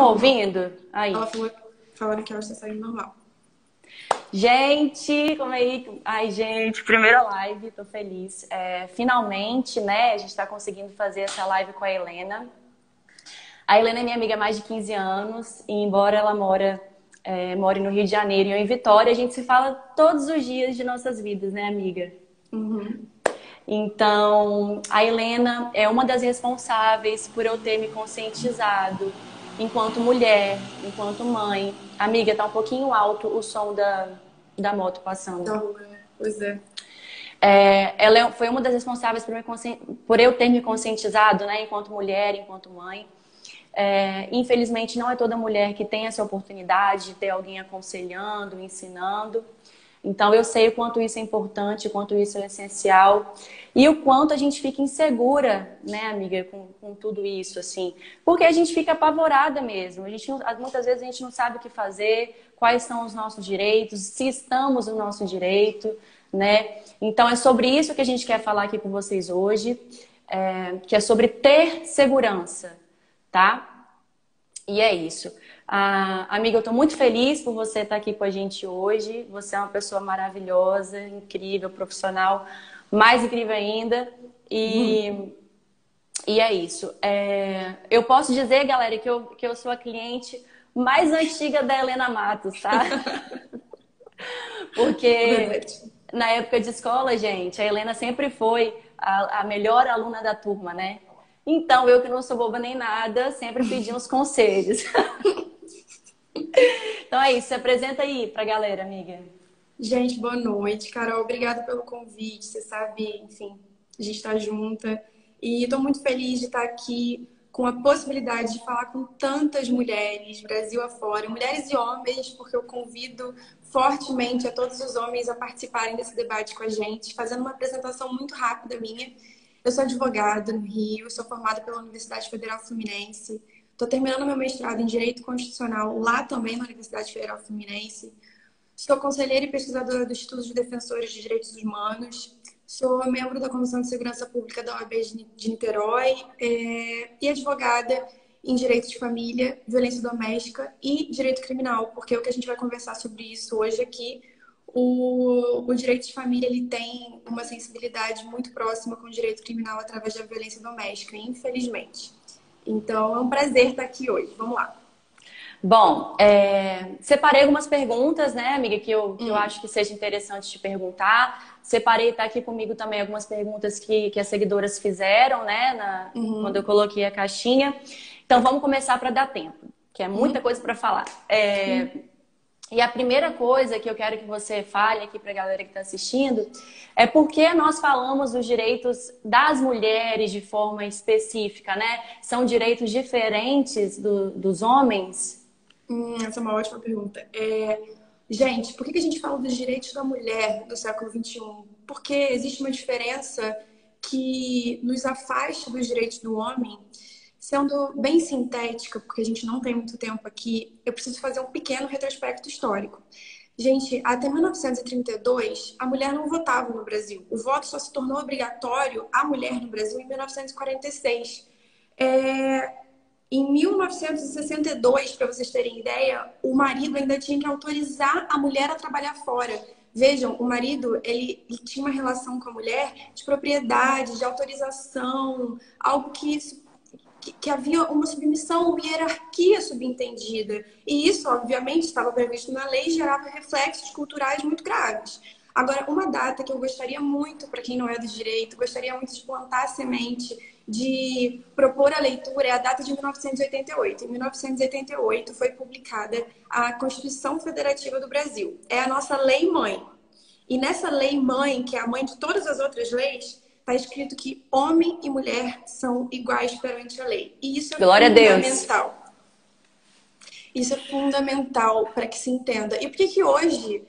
ouvindo? Aí. Ela falou, falando que ela está saindo normal. Gente, como é aí? Ai, gente, primeira live, tô feliz. Finalmente, né, a gente tá conseguindo fazer essa live com a Helena. A Helena é minha amiga há mais de 15 anos, e embora ela more no Rio de Janeiro e eu em Vitória, a gente se fala todos os dias de nossas vidas, né, amiga? Uhum. Então, a Helena é uma das responsáveis por eu ter me conscientizado enquanto mulher, enquanto mãe. Amiga, tá um pouquinho alto o som da moto passando. Então, pois é. Ela foi uma das responsáveis por eu ter me conscientizado, né, enquanto mulher, enquanto mãe. Infelizmente, não é toda mulher que tem essa oportunidade de ter alguém aconselhando, ensinando. Então, eu sei o quanto isso é importante, o quanto isso é essencial e o quanto a gente fica insegura, né, amiga, com tudo isso, assim. Porque a gente fica apavorada mesmo. Muitas vezes a gente não sabe o que fazer, quais são os nossos direitos, se estamos no nosso direito, né? Então, é sobre isso que a gente quer falar aqui com vocês hoje, que é sobre ter segurança, tá? E é isso. Amiga, eu estou muito feliz por você estar aqui com a gente hoje. Você é uma pessoa maravilhosa, incrível, profissional, mais incrível ainda. E é isso. Eu posso dizer, galera, que eu sou a cliente mais antiga da Helena Matos, tá? Porque na época de escola, gente, a Helena sempre foi a melhor aluna da turma, né? Então, eu que não sou boba nem nada, sempre pedi uns conselhos. Então é isso, se apresenta aí pra galera, amiga. Gente, boa noite. Carol, obrigada pelo convite. Você sabe, enfim, a gente está junta. E estou muito feliz de estar aqui com a possibilidade de falar com tantas mulheres, Brasil afora, mulheres e homens, porque eu convido fortemente a todos os homens a participarem desse debate com a gente, fazendo uma apresentação muito rápida minha. Eu sou advogada no Rio, sou formada pela Universidade Federal Fluminense. Estou terminando meu mestrado em Direito Constitucional lá também na Universidade Federal Fluminense. Sou conselheira e pesquisadora do Instituto de Defensores de Direitos Humanos. Sou membro da Comissão de Segurança Pública da OAB de Niterói e advogada em Direito de Família, Violência Doméstica e Direito Criminal, porque é o que a gente vai conversar sobre isso hoje aqui. O direito de família ele tem uma sensibilidade muito próxima com o direito criminal através da violência doméstica, infelizmente. Então, é um prazer estar aqui hoje. Vamos lá. Bom, separei algumas perguntas, né, amiga, que eu acho que seja interessante te perguntar. Separei, tá aqui comigo também algumas perguntas que as seguidoras fizeram, né, quando eu coloquei a caixinha. Então, vamos começar para dar tempo, que é muita coisa para falar. E a primeira coisa que eu quero que você fale aqui para a galera que está assistindo é por que nós falamos dos direitos das mulheres de forma específica, né? São direitos diferentes dos homens? Essa é uma ótima pergunta. Gente, por que a gente fala dos direitos da mulher do século XXI? Porque existe uma diferença que nos afasta dos direitos do homem. Sendo bem sintética, porque a gente não tem muito tempo aqui, eu preciso fazer um pequeno retrospecto histórico. Gente, até 1932, a mulher não votava no Brasil. O voto só se tornou obrigatório à mulher no Brasil em 1946. Em 1962, para vocês terem ideia, o marido ainda tinha que autorizar a mulher a trabalhar fora. Vejam, o marido ele tinha uma relação com a mulher de propriedade, de autorização, algo que havia uma submissão, uma hierarquia subentendida. E isso, obviamente, estava previsto na lei e gerava reflexos culturais muito graves. Agora, uma data que eu gostaria muito, para quem não é do direito, gostaria muito de plantar a semente, de propor a leitura, é a data de 1988. Em 1988 foi publicada a Constituição Federativa do Brasil. É a nossa lei-mãe. E nessa lei-mãe, que é a mãe de todas as outras leis, está escrito que homem e mulher são iguais perante a lei. E isso é Glória fundamental. A Deus. Isso é fundamental para que se entenda. E por que hoje,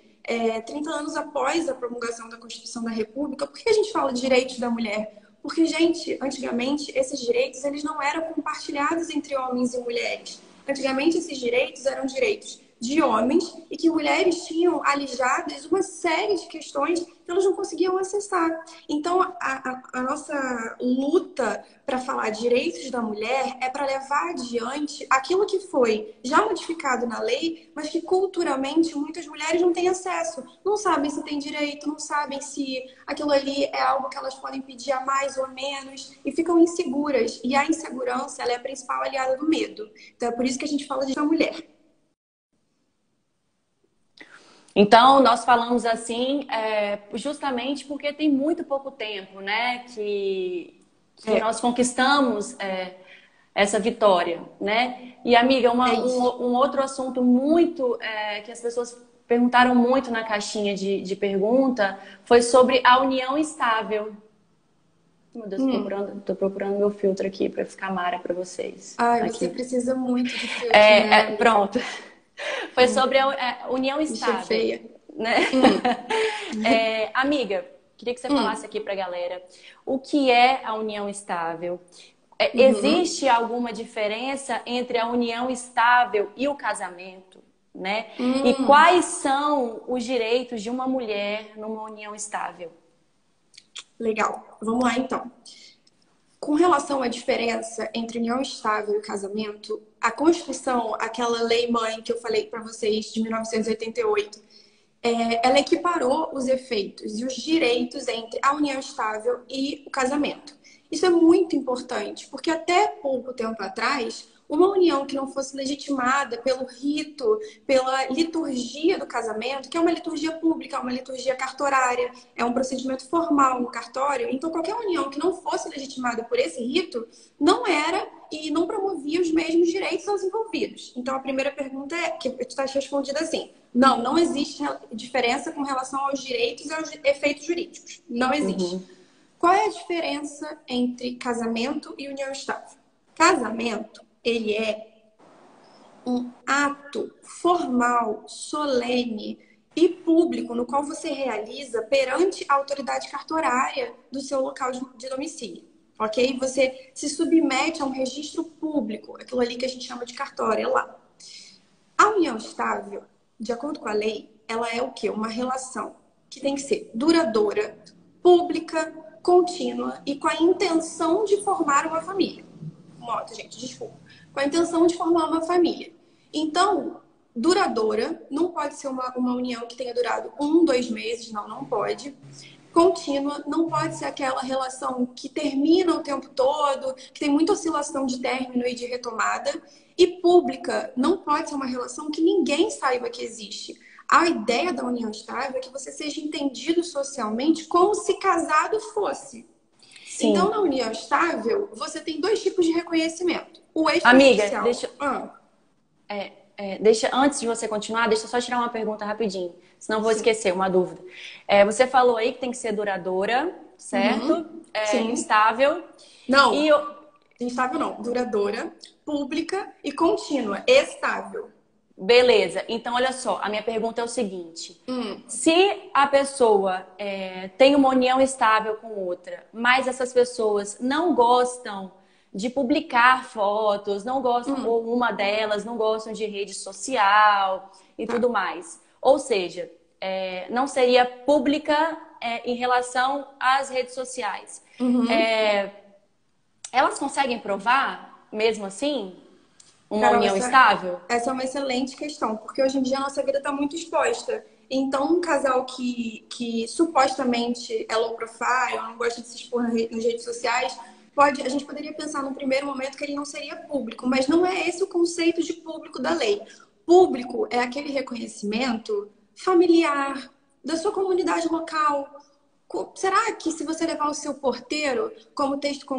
30 anos após a promulgação da Constituição da República, por que a gente fala de direitos da mulher? Porque, gente, antigamente, esses direitos eles não eram compartilhados entre homens e mulheres. Antigamente, esses direitos eram direitos de homens e que mulheres tinham alijadas uma série de questões que elas não conseguiam acessar. Então, a nossa luta para falar direitos da mulher é para levar adiante aquilo que foi já modificado na lei, mas que culturalmente muitas mulheres não têm acesso. Não sabem se tem direito, não sabem se aquilo ali é algo que elas podem pedir a mais ou menos e ficam inseguras. E a insegurança, ela é a principal aliada do medo. Então, é por isso que a gente fala de uma mulher. Então, nós falamos assim, justamente porque tem muito pouco tempo, né, que nós conquistamos essa vitória, né? E, amiga, um outro assunto muito que as pessoas perguntaram muito na caixinha de pergunta foi sobre a união estável. Meu Deus, tô procurando meu filtro aqui para ficar mara para vocês. Ai, aqui. Você precisa muito de filtro, né? Pronto. Foi sobre a união estável. Feia. Né? Amiga, queria que você falasse aqui pra galera o que é a união estável. Existe alguma diferença entre a união estável e o casamento, né? E quais são os direitos de uma mulher numa união estável? Legal, vamos lá então. Com relação à diferença entre união estável e casamento, a Constituição, aquela lei-mãe que eu falei para vocês de 1988, ela equiparou os efeitos e os direitos entre a união estável e o casamento. Isso é muito importante, porque até pouco tempo atrás, uma união que não fosse legitimada pelo rito, pela liturgia do casamento, que é uma liturgia pública, uma liturgia cartorária, é um procedimento formal no cartório, então qualquer união que não fosse legitimada por esse rito não era e não promovia os mesmos direitos aos envolvidos. Então a primeira pergunta que está respondida assim: não existe diferença com relação aos direitos e aos efeitos jurídicos. Não existe. Qual é a diferença entre casamento e união estável? Casamento, ele é um ato formal, solene e público no qual você realiza perante a autoridade cartorária do seu local de domicílio, ok? Você se submete a um registro público, aquilo ali que a gente chama de cartório, lá. A união estável, de acordo com a lei, ela é o quê? Uma relação que tem que ser duradoura, pública, contínua e com a intenção de formar uma família. Com a intenção de formar uma família. Então, duradoura, não pode ser uma união que tenha durado 1, 2 meses, não pode. Contínua, não pode ser aquela relação que termina o tempo todo, que tem muita oscilação de término e de retomada. E pública, não pode ser uma relação que ninguém saiba que existe. A ideia da união estável é que você seja entendido socialmente como se casado fosse. Sim. Então, na união estável, você tem 2 tipos de reconhecimento. O extrajudicial. Amiga, deixa, antes de você continuar, deixa eu só tirar uma pergunta rapidinho, senão eu vou esquecer uma dúvida. Você falou aí que tem que ser duradoura, certo? Sim. Estável. Não, instável não. Duradoura, pública e contínua. Estável. Beleza, então olha só, a minha pergunta é o seguinte: se a pessoa tem uma união estável com outra, mas essas pessoas não gostam de publicar fotos, não gostam, ou uma delas não gostam de rede social e tudo mais, ou seja, não seria pública em relação às redes sociais, elas conseguem provar mesmo assim? Uma união estável? Essa é uma excelente questão, porque hoje em dia a nossa vida está muito exposta. Então, um casal que supostamente é low profile, não gosta de se expor nas redes sociais, a gente poderia pensar num primeiro momento que ele não seria público, mas não é esse o conceito de público da lei. Público é aquele reconhecimento familiar, da sua comunidade local. Será que se você levar o seu porteiro como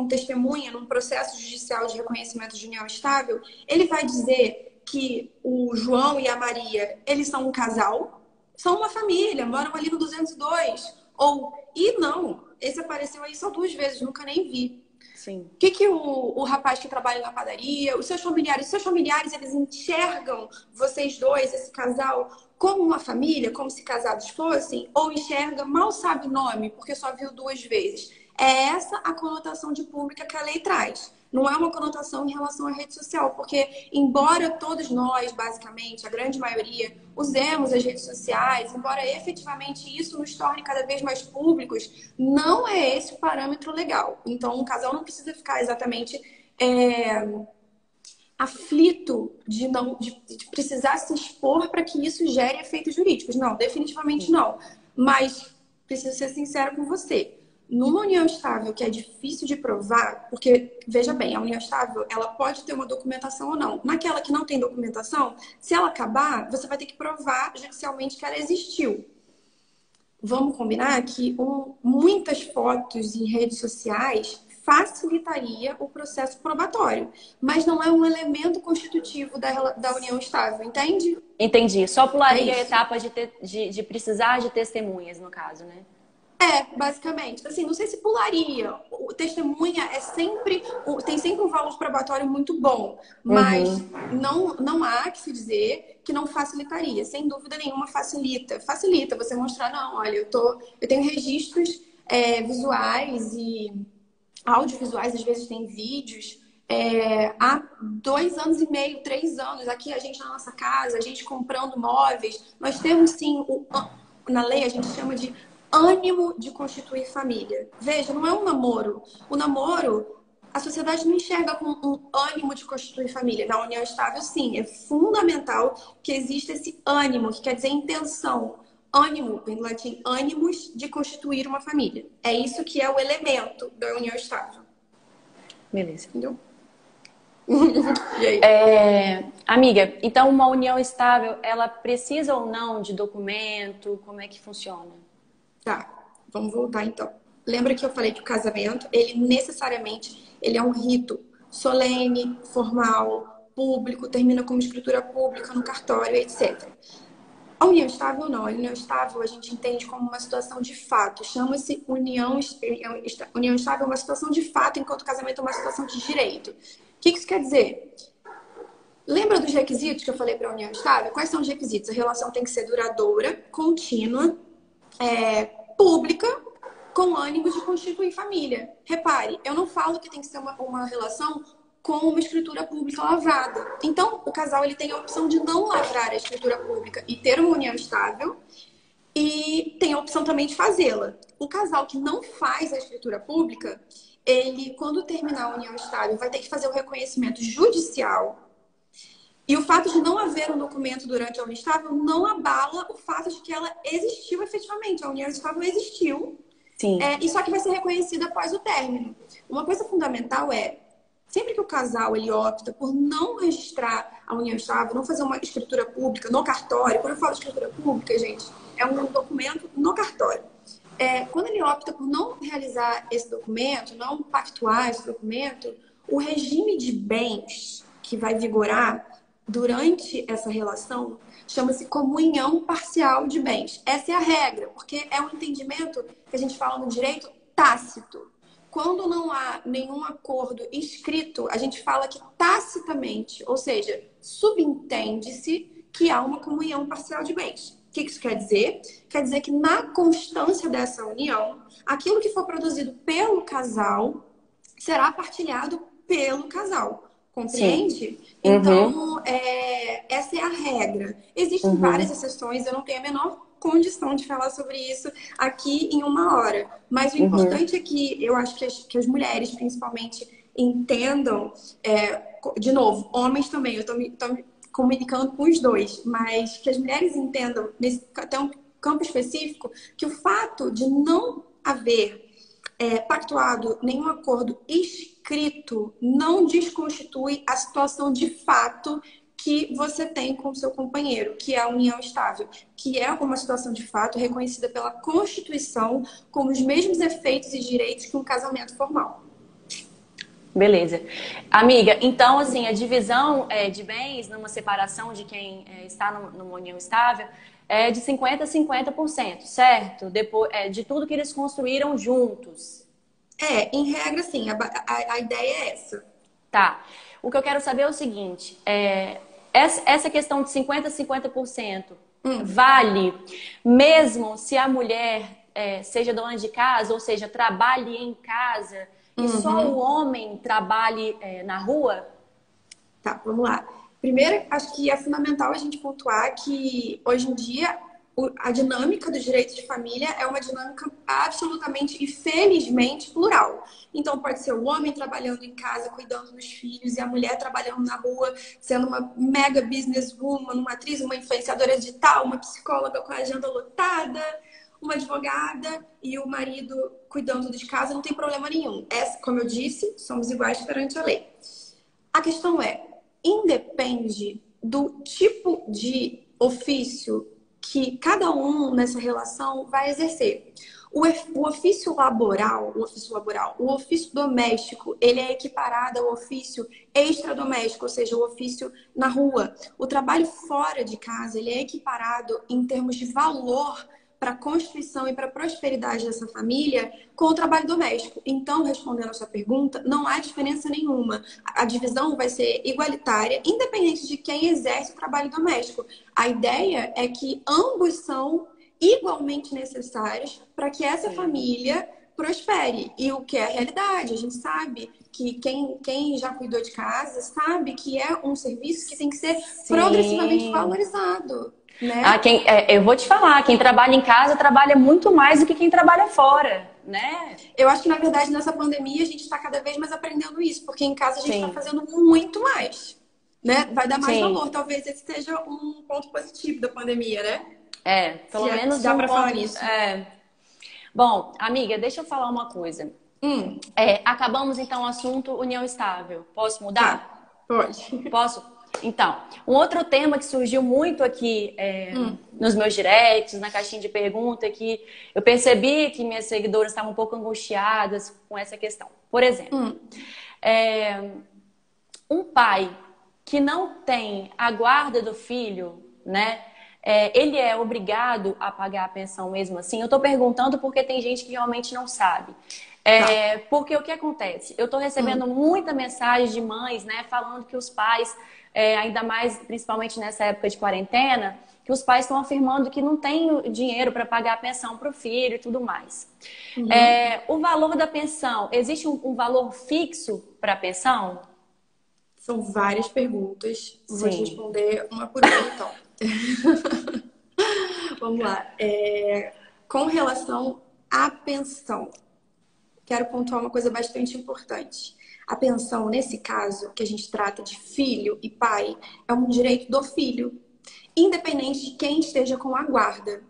testemunha num processo judicial de reconhecimento de união estável, ele vai dizer que o João e a Maria, eles são um casal, são uma família, moram ali no 202? Não, esse apareceu aí só 2 vezes, nunca nem vi. Sim. O que o rapaz que trabalha na padaria, os seus familiares, eles enxergam vocês dois, esse casal, como uma família, como se casados fossem, ou enxerga, mal sabe o nome, porque só viu 2 vezes. É essa a conotação de pública que a lei traz. não é uma conotação em relação à rede social, porque embora todos nós, basicamente, a grande maioria, usemos as redes sociais, embora efetivamente isso nos torne cada vez mais públicos, não é esse o parâmetro legal. Então, um casal não precisa ficar exatamente aflito de precisar se expor para que isso gere efeitos jurídicos. Não, definitivamente não. Mas preciso ser sincera com você. Numa união estável que é difícil de provar, porque, veja bem, a união estável, ela pode ter uma documentação ou não. Naquela que não tem documentação, se ela acabar, você vai ter que provar judicialmente que ela existiu. Vamos combinar que muitas fotos em redes sociais facilitaria o processo probatório, mas não é um elemento constitutivo da união estável, entende? Entendi. Só pularia a etapa de precisar de testemunhas, no caso, né? Basicamente. Assim, não sei se pularia. O testemunha tem sempre um valor probatório muito bom, mas não há que se dizer que não facilitaria. Sem dúvida nenhuma, facilita. Facilita você mostrar, não, olha, eu tenho registros visuais e audiovisuais, às vezes tem vídeos. Há 2 anos e meio, 3 anos, aqui a gente na nossa casa, a gente comprando móveis, nós temos sim, na lei a gente chama de ânimo de constituir família. Veja, não é um namoro. O namoro, a sociedade não enxerga com um ânimo de constituir família. Na união estável, sim, é fundamental que exista esse ânimo, que quer dizer intenção. Ânimo, vem do latim, ânimos de constituir uma família. É isso que é o elemento da união estável. Beleza. Entendeu? E aí? Amiga, então uma união estável, ela precisa ou não de documento? Como é que funciona? Tá, vamos voltar então. Lembra que eu falei que o casamento, ele necessariamente, ele é um rito solene, formal, público, termina com uma escritura pública no cartório, etc. A união estável não. A união estável a gente entende como uma situação de fato. Chama-se união estável, uma situação de fato, enquanto o casamento é uma situação de direito. O que isso quer dizer? Lembra dos requisitos que eu falei para a união estável? Quais são os requisitos? A relação tem que ser duradoura, contínua, pública, com ânimo de constituir família. Repare, eu não falo que tem que ser uma relação com uma escritura pública lavrada. Então, o casal ele tem a opção de não lavrar a escritura pública e ter uma união estável, e tem a opção também de fazê-la. O casal que não faz a escritura pública, ele, quando terminar a união estável, vai ter que fazer o reconhecimento judicial. E o fato de não haver um documento durante a união estável não abala o fato de que ela existiu efetivamente. A união estável existiu. Sim. E só que vai ser reconhecida após o término. Uma coisa fundamental sempre que o casal ele opta por não registrar a união estável, não fazer uma escritura pública no cartório, quando eu falo escritura pública, gente, é um documento no cartório. Quando ele opta por não realizar esse documento, não pactuar esse documento, o regime de bens que vai vigorar durante essa relação chama-se comunhão parcial de bens. Essa é a regra, porque é um entendimento que a gente fala no direito tácito. Quando não há nenhum acordo escrito, a gente fala que tacitamente, ou seja, subentende-se que há uma comunhão parcial de bens. O que isso quer dizer? Quer dizer que na constância dessa união, aquilo que for produzido pelo casal será partilhado pelo casal. Compreende? Sim. Então, essa é a regra. Existem várias exceções, eu não tenho a menor condição de falar sobre isso aqui em 1 hora. Mas o importante é que eu acho que as mulheres, principalmente, entendam, de novo, homens também, eu estou me comunicando com os dois, mas que as mulheres entendam, até um campo específico, que o fato de não haver pactuado nenhum acordo escrito não desconstitui a situação de fato que você tem com o seu companheiro, que é a união estável, que é uma situação de fato reconhecida pela Constituição com os mesmos efeitos e direitos que um casamento formal. Beleza. Amiga, então, assim, a divisão de bens numa separação de quem está numa união estável é de 50% a 50%, certo? Depois, de tudo que eles construíram juntos. Em regra, sim. A ideia é essa. Tá. O que eu quero saber é o seguinte, essa questão de 50% a 50% vale mesmo se a mulher seja dona de casa, ou seja, trabalhe em casa que só o homem trabalhe na rua? Tá, vamos lá. Primeiro, acho que é fundamental a gente pontuar que hoje em dia a dinâmica do direito de família é uma dinâmica absolutamente e felizmente plural. Então, pode ser o homem trabalhando em casa, cuidando dos filhos, e a mulher trabalhando na rua, sendo uma mega businesswoman, uma atriz, uma influenciadora digital, uma psicóloga com a agenda lotada, uma advogada e o marido cuidando de casa, não tem problema nenhum. Como eu disse, somos iguais perante a lei. A questão é, independe do tipo de ofício que cada um nessa relação vai exercer. O ofício laboral, o ofício doméstico, ele é equiparado ao ofício extradoméstico, ou seja, o ofício na rua. O trabalho fora de casa, ele é equiparado em termos de valor para a constituição e para a prosperidade dessa família com o trabalho doméstico. Então, respondendo a sua pergunta, não há diferença nenhuma. A divisão vai ser igualitária, independente de quem exerce o trabalho doméstico. A ideia é que ambos são igualmente necessários para que essa família prospere. E o que é a realidade? A gente sabe que quem já cuidou de casa sabe que é um serviço que tem que ser progressivamente valorizado. Né? Eu vou te falar, quem trabalha em casa trabalha muito mais do que quem trabalha fora, né? Eu acho que, na verdade, nessa pandemia a gente está cada vez mais aprendendo isso, porque em casa a gente está fazendo muito mais, né? Vai dar mais valor, talvez esse seja um ponto positivo da pandemia, né? Pelo menos dá para falar isso. Bom, amiga, deixa eu falar uma coisa. Acabamos então o assunto união estável. Posso mudar? Tá, pode. Posso? Então, um outro tema que surgiu muito aqui nos meus directs, na caixinha de pergunta, que eu percebi que minhas seguidoras estavam um pouco angustiadas com essa questão. Por exemplo, um pai que não tem a guarda do filho, né? Ele é obrigado a pagar a pensão mesmo assim? Eu estou perguntando porque tem gente que realmente não sabe. Porque o que acontece? Eu estou recebendo muita mensagem de mães, né, falando que os pais, ainda mais, principalmente nessa época de quarentena, que os pais estão afirmando que não tem dinheiro para pagar a pensão para o filho e tudo mais. O valor da pensão, existe um valor fixo para a pensão? São várias perguntas. Vou te responder uma por uma, então. Vamos lá. Com relação à pensão, quero pontuar uma coisa bastante importante. A pensão, nesse caso, que a gente trata de filho e pai, é um direito do filho, independente de quem esteja com a guarda.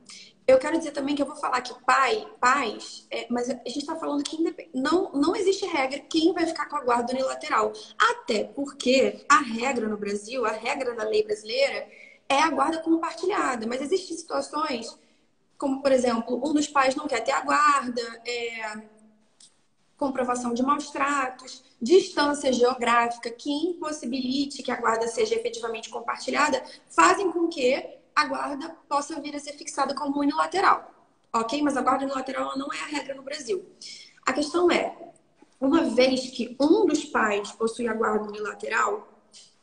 Eu quero dizer também que eu vou falar que pais, mas a gente está falando que não existe regra quem vai ficar com a guarda unilateral. Até porque a regra no Brasil, a regra da lei brasileira, é a guarda compartilhada. Mas existem situações, como, por exemplo, um dos pais não quer ter a guarda, comprovação de maus tratos, distância geográfica que impossibilite que a guarda seja efetivamente compartilhada, fazem com que a guarda possa vir a ser fixada como unilateral. Ok? Mas a guarda unilateral ela não é a regra no Brasil. A questão é, uma vez que um dos pais possui a guarda unilateral,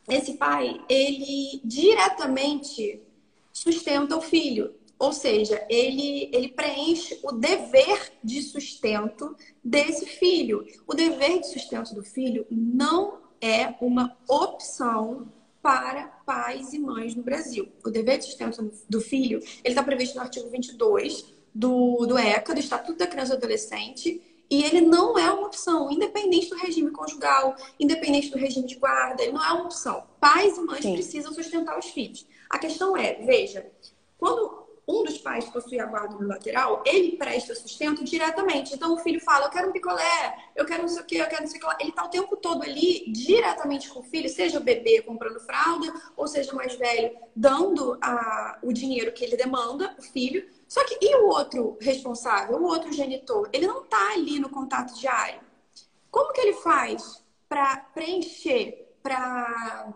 esse pai, ele diretamente sustenta o filho. Ou seja, ele preenche o dever de sustento desse filho. O dever de sustento do filho não é uma opção para pais e mães no Brasil. O dever de sustento do filho, ele está previsto no artigo 22 do ECA, do Estatuto da Criança e do Adolescente, e ele não é uma opção, independente do regime conjugal, independente do regime de guarda, ele não é uma opção. Pais e mães precisam sustentar os filhos. A questão é, veja, quando um dos pais possui a guarda unilateral, ele presta sustento diretamente. Então o filho fala, eu quero um picolé, eu quero não sei o que, eu quero não sei o que lá. Ele está o tempo todo ali, diretamente com o filho, seja o bebê comprando fralda, ou seja o mais velho dando o dinheiro que ele demanda, o filho. Só que e o outro responsável, o outro genitor? Ele não está ali no contato diário. Como que ele faz para preencher, para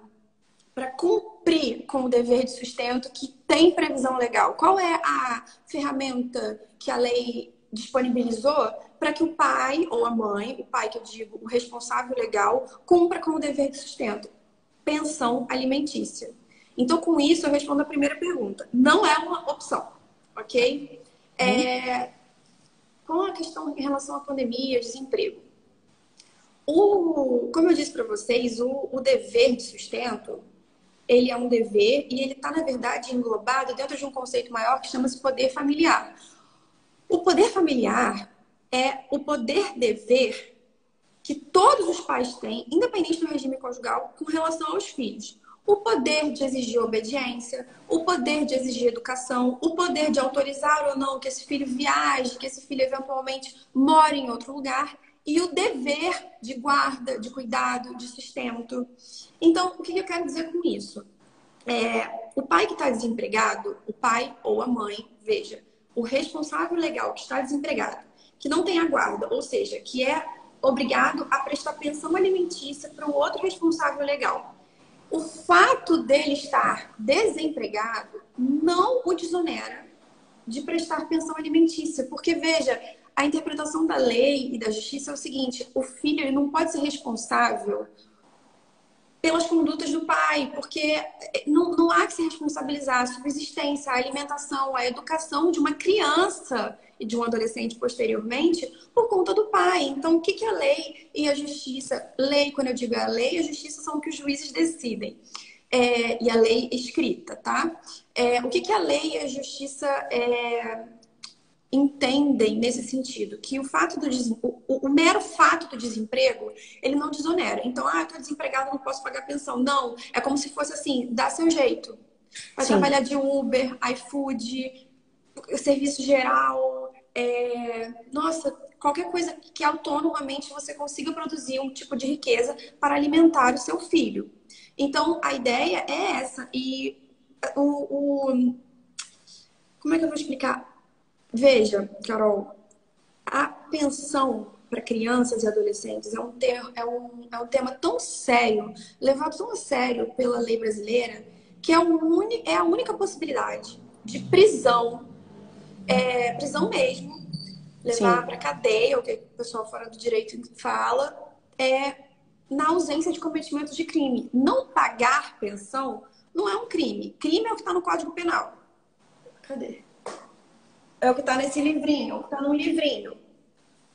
cumprir com o dever de sustento que tem previsão legal? Qual é a ferramenta que a lei disponibilizou para que o pai ou a mãe, o pai que eu digo, o responsável legal, cumpra com o dever de sustento? Pensão alimentícia. Então, com isso, eu respondo a primeira pergunta. Não é uma opção, ok? Com a questão em relação à pandemia, desemprego. Como eu disse para vocês, o dever de sustento, ele é um dever e ele está, na verdade, englobado dentro de um conceito maior que chama-se poder familiar. O poder familiar é o poder-dever que todos os pais têm, independente do regime conjugal, com relação aos filhos. O poder de exigir obediência, o poder de exigir educação, o poder de autorizar ou não que esse filho viaje, que esse filho eventualmente more em outro lugar, e o dever de guarda, de cuidado, de sustento. Então, o que eu quero dizer com isso? O pai que está desempregado, o pai ou a mãe, veja, o responsável legal que está desempregado, que não tem a guarda, ou seja, que é obrigado a prestar pensão alimentícia para o outro responsável legal. O fato dele estar desempregado não o desonera de prestar pensão alimentícia, porque veja, a interpretação da lei e da justiça é o seguinte: o filho ele não pode ser responsável pelas condutas do pai, porque não há que se responsabilizar a subsistência, a alimentação, a educação de uma criança e de um adolescente posteriormente por conta do pai. Então, o que a lei e a justiça... Lei, quando eu digo a lei e a justiça, são o que os juízes decidem. E a lei escrita, tá? O que a lei e a justiça entendem nesse sentido? Que o mero fato do desemprego, ele não desonera. Então, eu tô desempregado, não posso pagar pensão. Não, é como se fosse assim, dá seu jeito. Vai trabalhar de Uber, iFood, serviço geral, nossa, qualquer coisa que autonomamente você consiga produzir um tipo de riqueza para alimentar o seu filho. Então, a ideia é essa. E como é que eu vou explicar? Veja, Carol, a pensão para crianças e adolescentes é um tema tão sério, levado tão a sério pela lei brasileira, que é a única possibilidade de prisão, prisão mesmo, levar para cadeia, o que o pessoal fora do direito fala, na ausência de cometimento de crime. Não pagar pensão não é um crime. Crime é o que está no Código Penal. Cadê? É o que está nesse livrinho, é o que está no livrinho.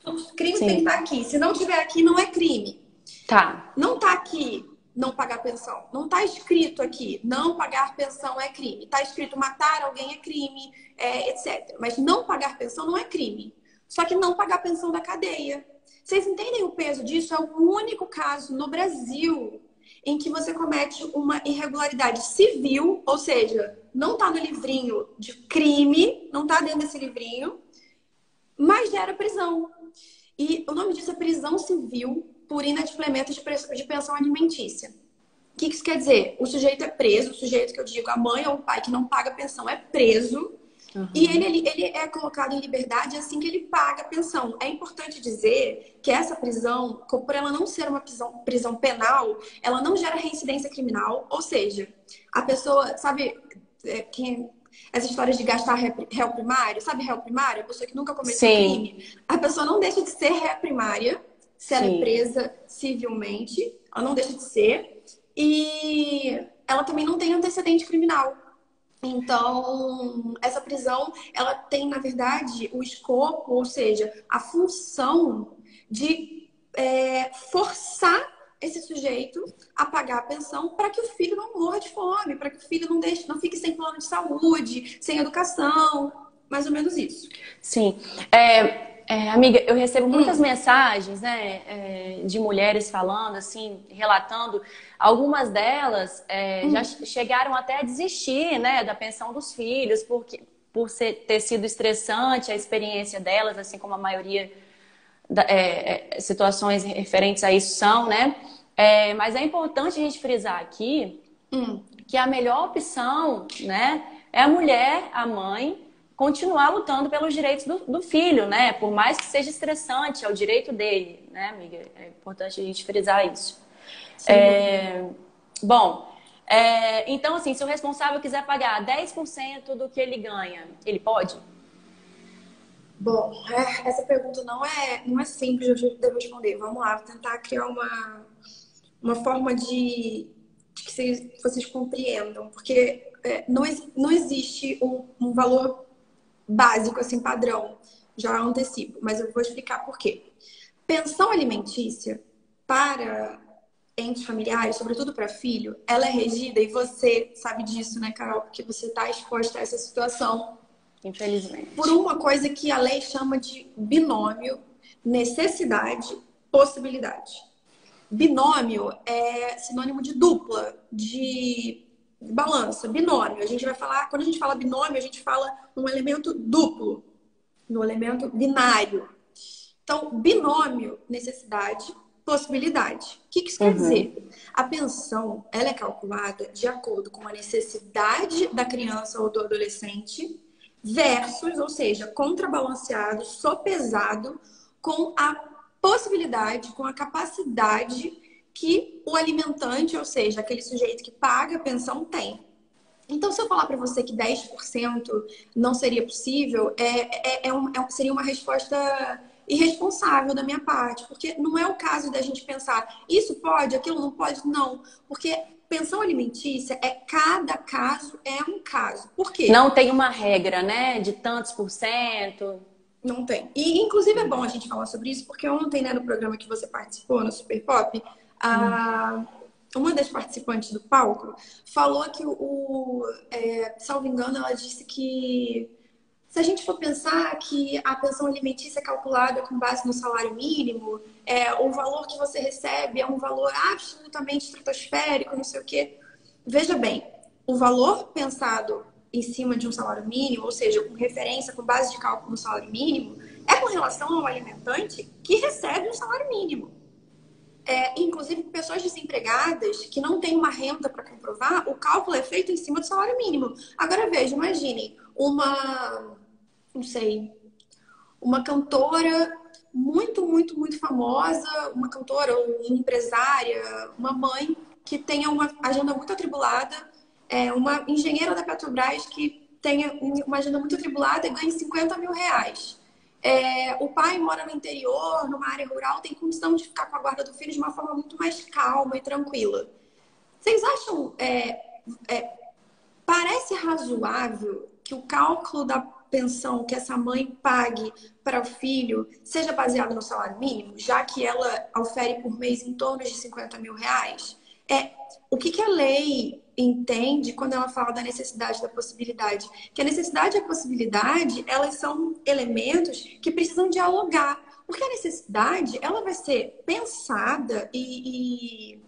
Os crimes têm que estar aqui. Se não tiver aqui, não é crime. Tá. Não está aqui não pagar pensão. Não está escrito aqui não pagar pensão é crime. Está escrito matar alguém é crime, etc. Mas não pagar pensão não é crime. Só que não pagar pensão da cadeia. Vocês entendem o peso disso? É o único caso no Brasil em que você comete uma irregularidade civil, ou seja, não está no livrinho de crime, não está dentro desse livrinho, mas gera prisão. E o nome disso é prisão civil por inadimplemento de pensão alimentícia. O que isso quer dizer? O sujeito é preso, o sujeito que eu digo, a mãe ou o pai que não paga pensão é preso, e ele é colocado em liberdade assim que ele paga a pensão. É importante dizer que essa prisão, por ela não ser uma prisão penal, ela não gera reincidência criminal, ou seja, a pessoa, sabe, essas histórias de gastar réu primário, sabe réu primário? A pessoa que nunca cometeu crime, a pessoa não deixa de ser réu primária se ela é presa civilmente, ela não deixa de ser, e ela também não tem antecedente criminal. Então, essa prisão, ela tem, na verdade, o escopo, ou seja, a função de forçar esse sujeito a pagar a pensão para que o filho não morra de fome, para que o filho não fique sem plano de saúde, sem educação, mais ou menos isso. Sim. Amiga, eu recebo muitas mensagens, né, de mulheres falando, assim, relatando. Algumas delas já chegaram até a desistir, né, da pensão dos filhos, por ter sido estressante a experiência delas, assim como a maioria situações referentes a isso são, né? Mas é importante a gente frisar aqui que a melhor opção, né, é a mulher, a mãe, continuar lutando pelos direitos do filho, né? Por mais que seja estressante, é o direito dele, né, amiga? É importante a gente frisar isso. Então, assim, se o responsável quiser pagar 10% do que ele ganha, ele pode? Bom, essa pergunta não é simples de eu responder. Vamos lá, vou tentar criar uma forma de que vocês compreendam. Porque não existe um valor básico, assim, padrão. Já antecipo, mas eu vou explicar por quê. Pensão alimentícia para entes familiares, sobretudo para filho, ela é regida, e você sabe disso, né, Carol? Porque você está exposta a essa situação. Infelizmente. Por uma coisa que a lei chama de binômio, necessidade, possibilidade. Binômio é sinônimo de dupla, de balança, binômio. A gente vai falar, quando a gente fala binômio, a gente fala um elemento duplo, no elemento binário. Então, binômio, necessidade, possibilidade. O que isso quer dizer? A pensão, ela é calculada de acordo com a necessidade da criança ou do adolescente versus, ou seja, contrabalanceado, sopesado com a possibilidade, com a capacidade que o alimentante, ou seja, aquele sujeito que paga a pensão tem. Então, se eu falar para você que 10% não seria possível, seria uma resposta irresponsável da minha parte, porque não é o caso da gente pensar isso pode, aquilo não pode, não. Porque pensão alimentícia cada caso é um caso. Por quê? Não tem uma regra, né? De tantos por cento. Não tem. E, inclusive, é bom a gente falar sobre isso, porque ontem, né, no programa que você participou, no Super Pop, uma das participantes do palco falou que salvo engano, ela disse que se a gente for pensar que a pensão alimentícia é calculada com base no salário mínimo, o valor que você recebe é um valor absolutamente estratosférico, não sei o quê. Veja bem, o valor pensado em cima de um salário mínimo, ou seja, com referência, com base de cálculo no salário mínimo, é com relação ao alimentante que recebe um salário mínimo. Inclusive, pessoas desempregadas que não têm uma renda para comprovar, o cálculo é feito em cima do salário mínimo. Agora, veja, imaginem uma cantora muito, muito, muito famosa, uma cantora, uma empresária, uma mãe que tenha uma agenda muito atribulada, uma engenheira da Petrobras que tenha uma agenda muito atribulada e ganhe 50 mil reais. O pai mora no interior, numa área rural, tem condição de ficar com a guarda do filho de uma forma muito mais calma e tranquila. Vocês acham, parece razoável que o cálculo da pensão que essa mãe pague para o filho seja baseado no salário mínimo, já que ela ofere por mês em torno de 50 mil reais? O que a lei entende quando ela fala da necessidade e da possibilidade? Que a necessidade e a possibilidade, elas são elementos que precisam dialogar. Porque a necessidade, ela vai ser pensada e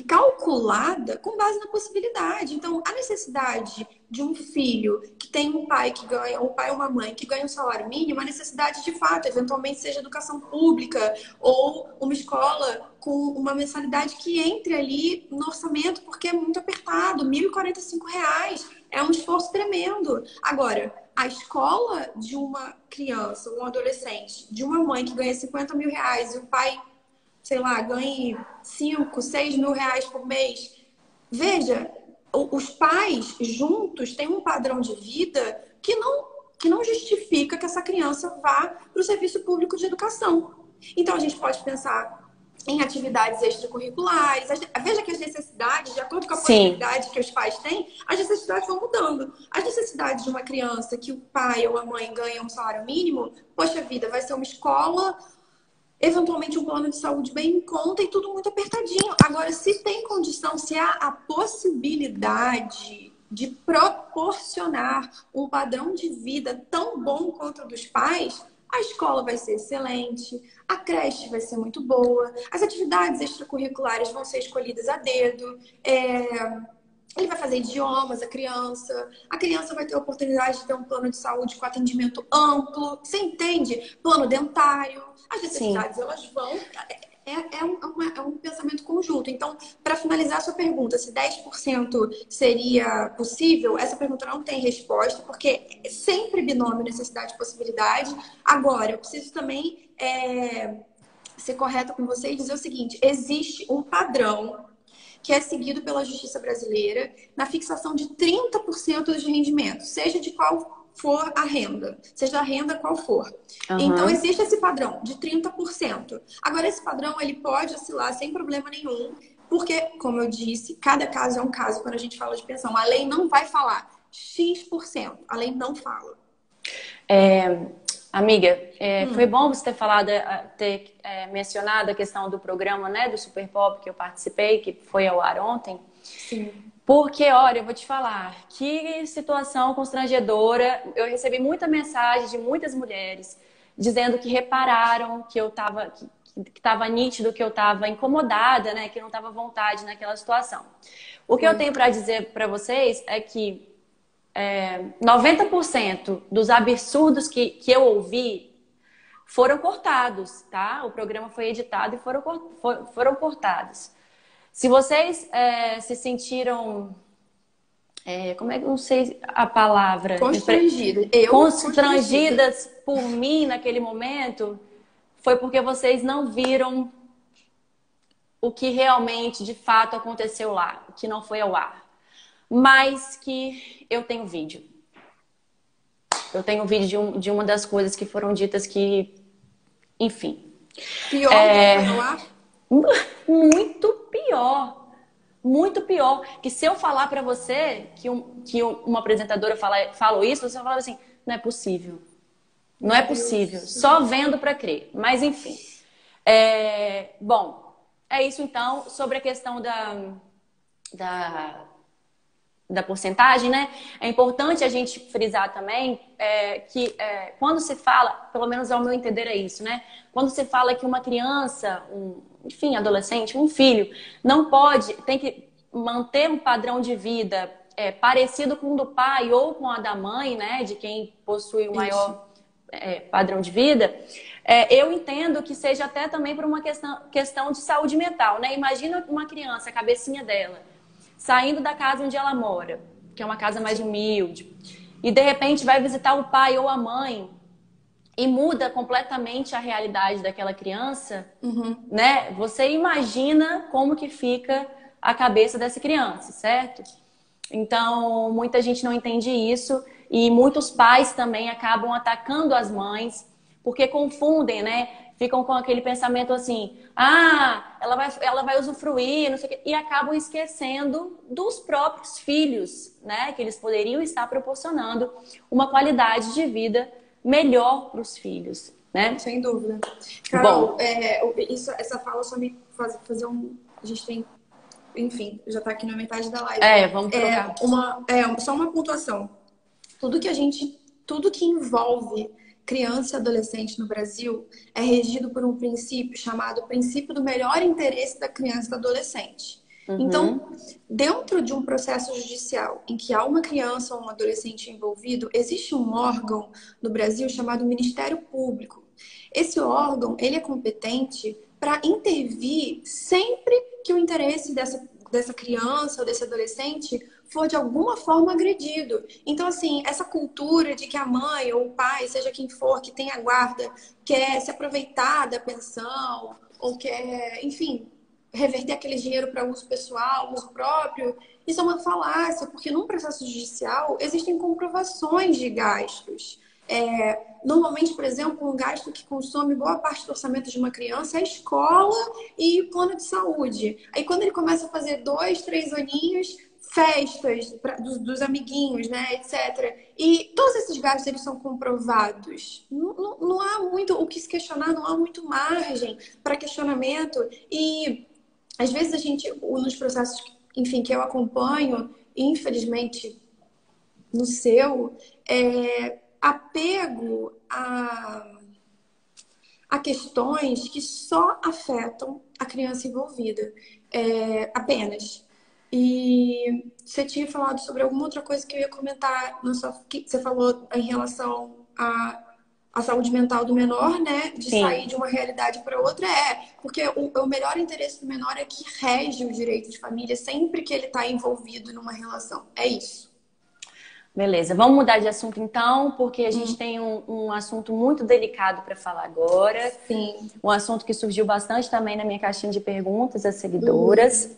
calculada com base na possibilidade. Então, a necessidade de um filho que tem um pai que ganha, um pai ou uma mãe que ganha um salário mínimo, a necessidade de fato, eventualmente seja educação pública ou uma escola com uma mensalidade que entre ali no orçamento, porque é muito apertado, R$ 1.045 é um esforço tremendo. Agora, a escola de uma criança, um adolescente, de uma mãe que ganha 50 mil reais e o pai, sei lá, ganhe 5, 6 mil reais por mês. Veja, os pais juntos têm um padrão de vida que não justifica que essa criança vá para o serviço público de educação. Então, a gente pode pensar em atividades extracurriculares. Veja que as necessidades, de acordo com a possibilidade que os pais têm, as necessidades vão mudando. As necessidades de uma criança que o pai ou a mãe ganham um salário mínimo, poxa vida, vai ser uma escola, eventualmente um plano de saúde bem em conta e tudo muito apertadinho. Agora, se tem condição, se há a possibilidade de proporcionar um padrão de vida tão bom quanto o dos pais, a escola vai ser excelente, a creche vai ser muito boa, as atividades extracurriculares vão ser escolhidas a dedo, ele vai fazer idiomas, a criança vai ter a oportunidade de ter um plano de saúde com atendimento amplo, você entende? Plano dentário, as necessidades elas vão... É um pensamento conjunto. Então, para finalizar a sua pergunta, se 10% seria possível, essa pergunta não tem resposta, porque é sempre binômio necessidade e possibilidade. Agora, eu preciso também ser correta com você e dizer o seguinte: existe um padrão que é seguido pela justiça brasileira na fixação de 30% dos rendimentos, seja de qual for a renda, seja a renda qual for. Então, existe esse padrão de 30%. Agora, esse padrão ele pode oscilar sem problema nenhum, porque, como eu disse, cada caso é um caso quando a gente fala de pensão. A lei não vai falar X%, a lei não fala. Amiga, foi bom você ter falado, ter mencionado a questão do programa, né, do Super Pop que eu participei, que foi ao ar ontem. Sim. Porque, olha, eu vou te falar, que situação constrangedora. Eu recebi muita mensagem de muitas mulheres dizendo que repararam que eu estava que estava nítido, que eu estava incomodada, né, que não estava à vontade naquela situação. O que eu tenho para dizer para vocês é que 90% dos absurdos que eu ouvi foram cortados, tá? O programa foi editado e foram cortados. Se vocês se sentiram, como é que eu não sei a palavra? Constrangidas por mim naquele momento, foi porque vocês não viram o que realmente, de fato, aconteceu lá, o que não foi ao ar. Mas que eu tenho vídeo. Eu tenho vídeo de uma das coisas que foram ditas que, enfim. Pior do que foi ao ar? Muito pior. Muito pior. Que se eu falar pra você que uma apresentadora falou isso, você vai falar assim, não é possível. Não é possível. Só vendo pra crer. Mas, enfim. Bom, é isso então. Sobre a questão da porcentagem, né? É importante a gente frisar também que quando se fala, pelo menos ao meu entender é isso, né? Quando se fala que uma criança, enfim, adolescente, um filho, não pode, tem que manter um padrão de vida parecido com o do pai ou com a da mãe, né? De quem possui o maior padrão de vida, eu entendo que seja até também por uma questão de saúde mental, né? Imagina uma criança, a cabecinha dela, saindo da casa onde ela mora, que é uma casa mais humilde, e de repente vai visitar o pai ou a mãe e muda completamente a realidade daquela criança, né? Você imagina como que fica a cabeça dessa criança, certo? Então, muita gente não entende isso e muitos pais também acabam atacando as mães porque confundem, né? Ficam com aquele pensamento assim, ela vai usufruir, não sei o quê, e acabam esquecendo dos próprios filhos, né? Que eles poderiam estar proporcionando uma qualidade de vida melhor para os filhos, né? Sem dúvida. Carol, essa fala só me faz fazer um... A gente tem... Enfim, já tá aqui na metade da live. Vamos trocar. Só uma pontuação. Tudo que envolve criança e adolescente no Brasil é regido por um princípio chamado princípio do melhor interesse da criança e do adolescente. Então, dentro de um processo judicial em que há uma criança ou um adolescente envolvido, existe um órgão no Brasil chamado Ministério Público. Esse órgão, ele é competente para intervir sempre que o interesse dessa criança ou desse adolescente for de alguma forma agredido. Então, assim, essa cultura de que a mãe ou o pai, seja quem for, que tem a guarda, quer se aproveitar da pensão ou quer, enfim, reverter aquele dinheiro para uso pessoal, uso próprio, isso é uma falácia, porque num processo judicial existem comprovações de gastos. Normalmente, por exemplo, um gasto que consome boa parte do orçamento de uma criança é escola e plano de saúde. Aí quando ele começa a fazer 2, 3 aninhos, festas dos amiguinhos, né, etc. E todos esses gastos eles são comprovados. Não há muito o que se questionar, não há muito margem para questionamento. E às vezes a gente, nos processos, enfim, que eu acompanho, infelizmente no seu, apego a questões que só afetam a criança envolvida, apenas. E você tinha falado sobre alguma outra coisa que eu ia comentar, que você falou em relação à saúde mental do menor, né? De Sim. Sair de uma realidade para outra, porque o melhor interesse do menor é que rege o direito de família sempre que ele está envolvido numa relação. É isso. Beleza, vamos mudar de assunto então, porque a gente tem um assunto muito delicado para falar agora. Sim. Um assunto que surgiu bastante também na minha caixinha de perguntas das seguidoras.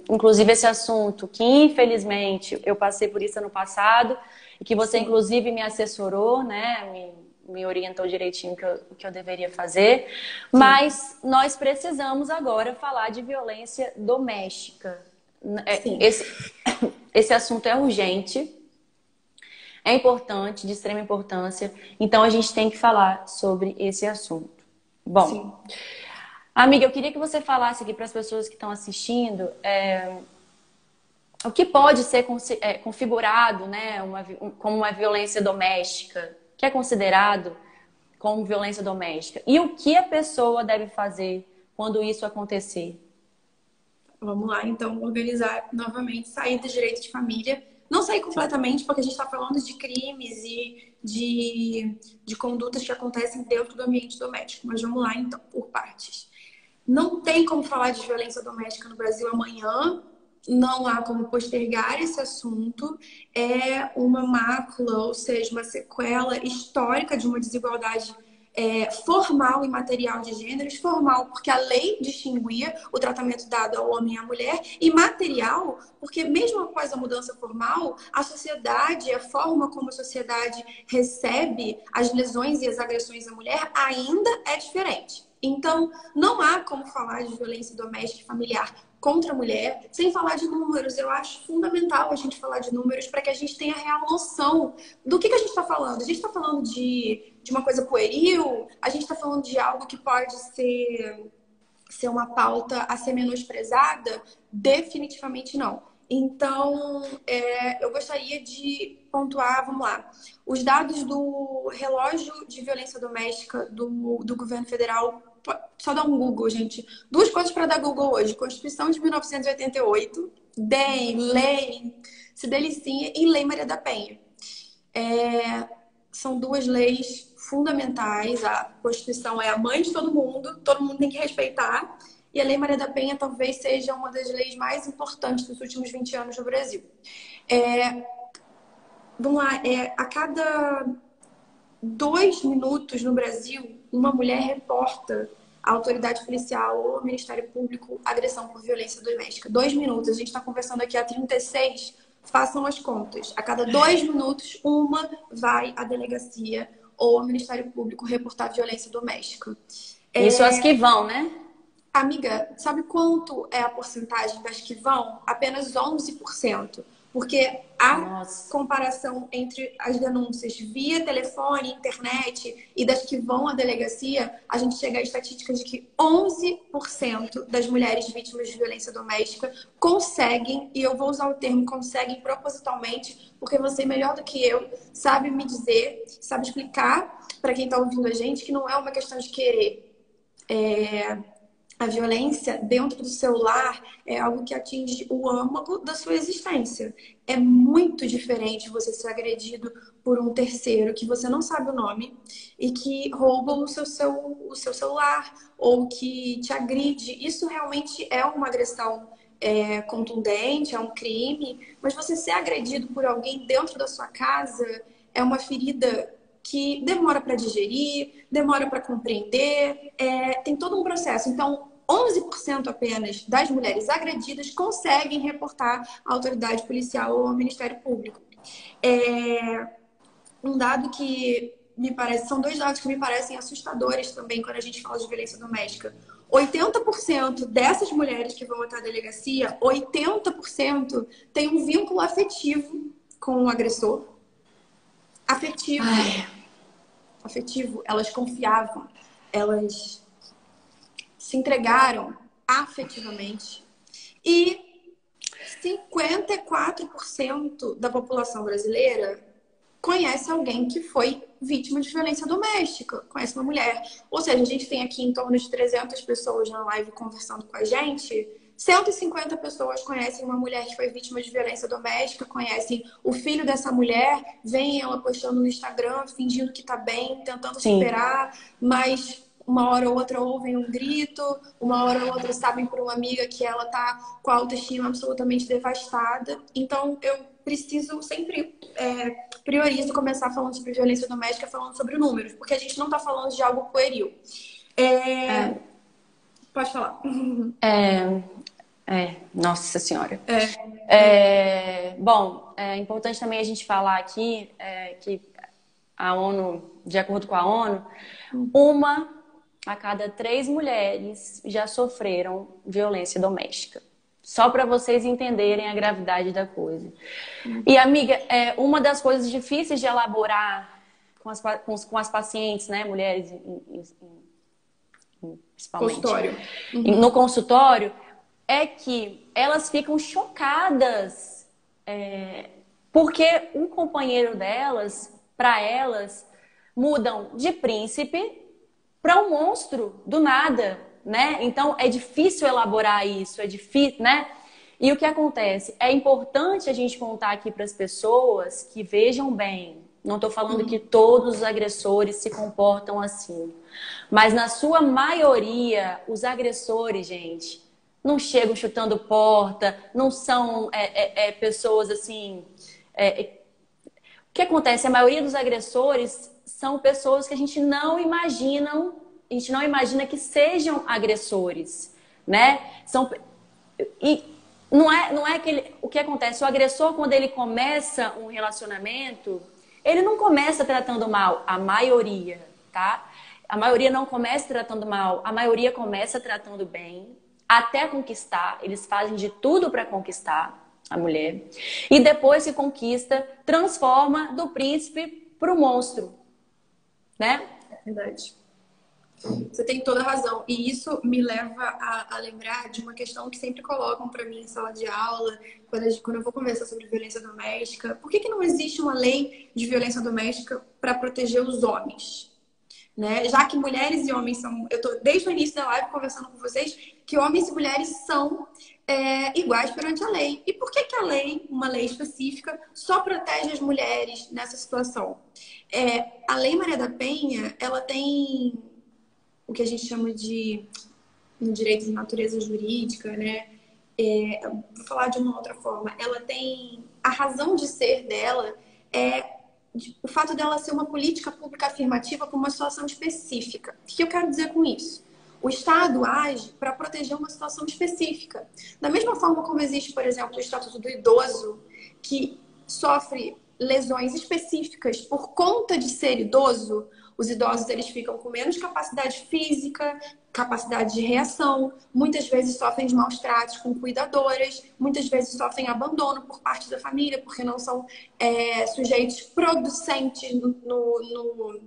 Inclusive esse assunto que, infelizmente, eu passei por isso ano passado e que você, inclusive, me assessorou, né? Me orientou direitinho o que eu deveria fazer. Sim. Mas nós precisamos agora falar de violência doméstica. Esse assunto é urgente. É importante, de extrema importância. Então, a gente tem que falar sobre esse assunto. Sim. Bom, amiga, eu queria que você falasse aqui para as pessoas que estão assistindo o que pode ser configurado, né, como uma violência doméstica, que é considerado como violência doméstica, e o que a pessoa deve fazer quando isso acontecer. Vamos lá, então, organizar novamente, sair do direito de família. Não sair completamente, porque a gente está falando de crimes e de condutas que acontecem dentro do ambiente doméstico. Mas vamos lá, então, por partes. Não tem como falar de violência doméstica no Brasil amanhã, não há como postergar esse assunto. É uma mácula, ou seja, uma sequela histórica de uma desigualdade formal e material de gêneros. Formal, porque a lei distinguia o tratamento dado ao homem e à mulher, e material, porque mesmo após a mudança formal, a sociedade, a forma como a sociedade recebe as lesões e as agressões à mulher ainda é diferente. Então, não há como falar de violência doméstica e familiar contra a mulher sem falar de números. Eu acho fundamental a gente falar de números para que a gente tenha real noção do que a gente está falando. A gente está falando de uma coisa pueril, a gente está falando de algo que pode ser uma pauta a ser menosprezada? Definitivamente não. Então, eu gostaria de pontuar, vamos lá, os dados do relógio de violência doméstica do governo federal. Só dá um Google, gente. Duas coisas para dar Google hoje. Constituição de 1988, DEM, lei, se delicinha, e Lei Maria da Penha. São duas leis fundamentais. A Constituição é a mãe de todo mundo tem que respeitar. E a Lei Maria da Penha talvez seja uma das leis mais importantes dos últimos 20 anos no Brasil. Vamos lá, a cada 2 minutos no Brasil, uma mulher reporta à autoridade policial ou ao Ministério Público agressão por violência doméstica. 2 minutos. A gente está conversando aqui há 36. Façam as contas. A cada 2 minutos, uma vai à delegacia ou ao Ministério Público reportar violência doméstica. Isso as que vão, né? Amiga, sabe quanto é a porcentagem das que vão? Apenas 11%. Porque a comparação entre as denúncias via telefone, internet e das que vão à delegacia, a gente chega à estatística de que 11% das mulheres vítimas de violência doméstica conseguem, e eu vou usar o termo conseguem propositalmente, porque você, melhor do que eu, sabe me dizer, sabe explicar para quem está ouvindo a gente que não é uma questão de querer. A violência dentro do seu lar é algo que atinge o âmago da sua existência. É muito diferente você ser agredido por um terceiro que você não sabe o nome e que rouba o seu celular ou que te agride. Isso realmente é uma agressão contundente, é um crime, mas você ser agredido por alguém dentro da sua casa é uma ferida que demora para digerir, demora para compreender, tem todo um processo. Então, 11% apenas das mulheres agredidas conseguem reportar à autoridade policial ou ao Ministério Público. Um dado que me parece, são 2 dados que me parecem assustadores também quando a gente fala de violência doméstica. 80% dessas mulheres que vão até a delegacia, 80% tem um vínculo afetivo com o agressor. Afetivo, elas confiavam, elas se entregaram afetivamente. E 54% da população brasileira conhece alguém que foi vítima de violência doméstica, conhece uma mulher. Ou seja, a gente tem aqui em torno de 300 pessoas na live conversando com a gente. 150 pessoas conhecem uma mulher que foi vítima de violência doméstica, conhecem o filho dessa mulher, veem ela postando no Instagram, fingindo que tá bem, tentando superar, mas uma hora ou outra ouvem um grito, uma hora ou outra sabem por uma amiga que ela tá com a autoestima absolutamente devastada. Então, eu preciso sempre, priorizo começar falando sobre violência doméstica, falando sobre números, porque a gente não tá falando de algo pueril. Pode falar. Nossa Senhora. Bom, é importante também a gente falar aqui que a ONU, de acordo com a ONU, uma a cada 3 mulheres já sofreram violência doméstica. Só para vocês entenderem a gravidade da coisa. E, amiga, uma das coisas difíceis de elaborar com as pacientes, né, mulheres, principalmente, Consultório. no consultório, é que elas ficam chocadas, porque um companheiro delas, para elas, mudam de príncipe para um monstro do nada, né? Então é difícil elaborar isso, é difícil, né? E o que acontece? É importante a gente contar aqui para as pessoas que vejam bem. Não estou falando que todos os agressores se comportam assim, mas na sua maioria, os agressores, gente, não chegam chutando porta, não são pessoas assim. O que acontece? A maioria dos agressores são pessoas que a gente não imagina que sejam agressores, né? E não é que o que acontece? O agressor, quando ele começa um relacionamento, ele não começa tratando mal, a maioria, tá? A maioria não começa tratando mal, a maioria começa tratando bem, até conquistar. Eles fazem de tudo para conquistar a mulher. E depois que conquista, transforma do príncipe para o monstro, né? É verdade. Você tem toda a razão. E isso me leva a lembrar de uma questão que sempre colocam para mim em sala de aula, quando eu vou conversar sobre violência doméstica. Por que não existe uma lei de violência doméstica para proteger os homens? Né? Já que mulheres e homens são... Eu tô desde o início da live conversando com vocês que homens e mulheres são iguais perante a lei. E por que a lei, uma lei específica, só protege as mulheres nessa situação? A Lei Maria da Penha, ela tem o que a gente chama de no direito de natureza jurídica, né? Vou falar de uma outra forma. Ela tem a razão de ser dela o fato dela ser uma política pública afirmativa para uma situação específica. O que eu quero dizer com isso? O Estado age para proteger uma situação específica. Da mesma forma como existe, por exemplo, o Estatuto do Idoso, que sofre lesões específicas por conta de ser idoso, os idosos eles ficam com menos capacidade física, capacidade de reação, muitas vezes sofrem de maus tratos com cuidadoras, muitas vezes sofrem abandono por parte da família, porque não são sujeitos producentes no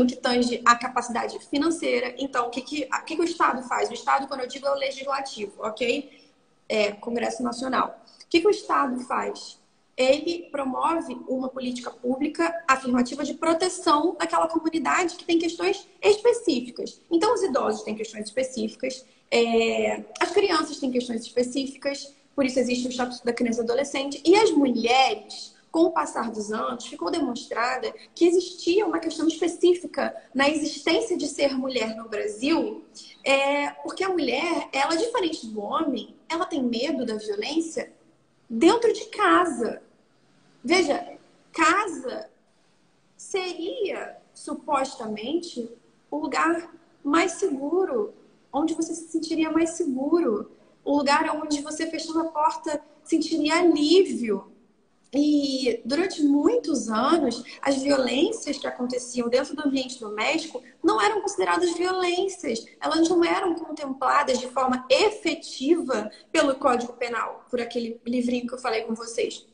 que tange a capacidade financeira. Então, o que o Estado faz? O Estado, quando eu digo, é o legislativo, ok? Congresso Nacional. O que o Estado faz? Ele promove uma política pública afirmativa de proteção daquela comunidade que tem questões específicas. Então, os idosos têm questões específicas, as crianças têm questões específicas, por isso existe o Estatuto da Criança e Adolescente, e as mulheres, com o passar dos anos, ficou demonstrada que existia uma questão específica na existência de ser mulher no Brasil, porque a mulher, ela, diferente do homem, ela tem medo da violência dentro de casa. Veja, casa seria supostamente o lugar mais seguro, onde você se sentiria mais seguro, o lugar onde você, fechando a porta, sentiria alívio. E durante muitos anos, as violências que aconteciam dentro do ambiente doméstico não eram consideradas violências. Elas não eram contempladas de forma efetiva pelo Código Penal, por aquele livrinho que eu falei com vocês.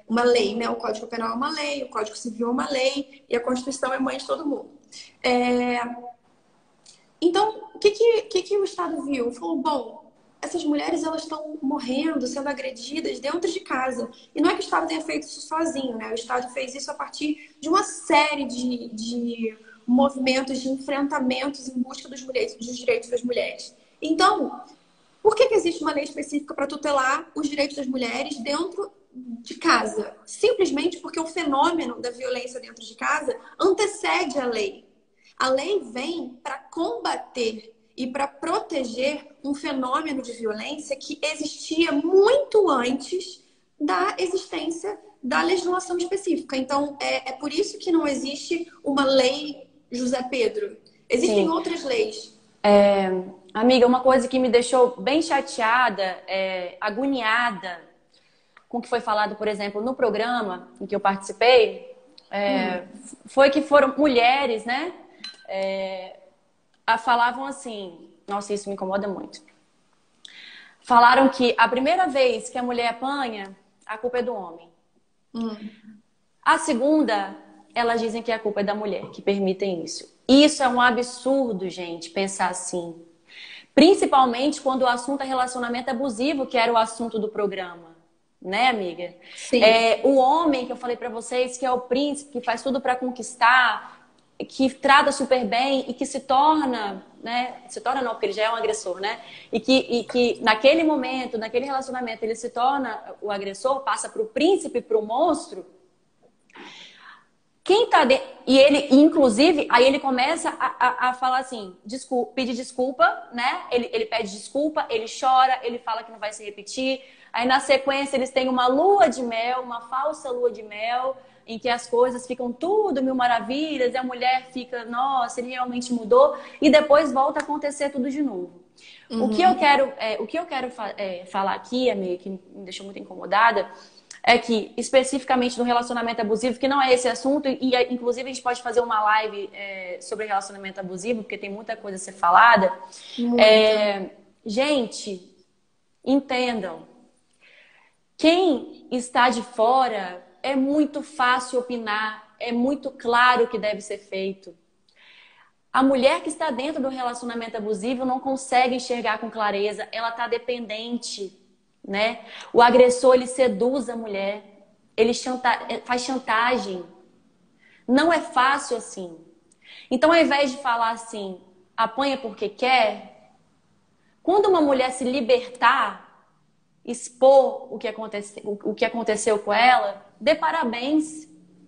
Uma lei, né? O Código Penal é uma lei, o Código Civil é uma lei e a Constituição é mãe de todo mundo. Então, o que o Estado viu? Falou, bom, essas mulheres elas estão morrendo, sendo agredidas dentro de casa. E não é que o Estado tenha feito isso sozinho, né? O Estado fez isso a partir de uma série de movimentos, de enfrentamentos em busca dos direitos das mulheres. Então, por que existe uma lei específica para tutelar os direitos das mulheres dentro de casa? Simplesmente porque o fenômeno da violência dentro de casa antecede a lei. A lei vem para combater e para proteger um fenômeno de violência que existia muito antes da existência da legislação específica. Então, é por isso que não existe uma lei José Pedro. Existem outras leis. Amiga, uma coisa que me deixou bem chateada, agoniada com o que foi falado, por exemplo, no programa em que eu participei, foi que foram mulheres, né? Falavam assim, nossa, isso me incomoda muito. Falaram que a primeira vez que a mulher apanha, a culpa é do homem. A segunda, elas dizem que a culpa é da mulher, que permitem isso. Isso é um absurdo, gente, pensar assim. Principalmente quando o assunto é relacionamento abusivo, que era o assunto do programa. Né, amiga? Sim. O homem que eu falei pra vocês, que é o príncipe, que faz tudo pra conquistar, que trata super bem e que se torna, né? Se torna não, porque ele já é um agressor, né? E que naquele momento, naquele relacionamento, ele se torna o agressor, passa pro príncipe, pro monstro. Quem tá dentro. E ele, inclusive, aí ele começa a falar assim, pedir desculpa, né? Ele pede desculpa, ele chora, ele fala que não vai se repetir. Aí na sequência eles têm uma lua de mel, uma falsa lua de mel, em que as coisas ficam tudo mil maravilhas, e a mulher fica, nossa, ele realmente mudou, e depois volta a acontecer tudo de novo. O que eu quero falar aqui, amiga, que me deixou muito incomodada, é que, especificamente no relacionamento abusivo, que não é esse assunto, e inclusive a gente pode fazer uma live sobre relacionamento abusivo, porque tem muita coisa a ser falada. Gente, entendam. Quem está de fora é muito fácil opinar, é muito claro o que deve ser feito. A mulher que está dentro do relacionamento abusivo não consegue enxergar com clareza, ela está dependente. Né? O agressor, ele seduz a mulher, ele faz chantagem. Não é fácil assim. Então, ao invés de falar assim, apanha porque quer, quando uma mulher se libertar, expor o que aconteceu com ela, dê parabéns,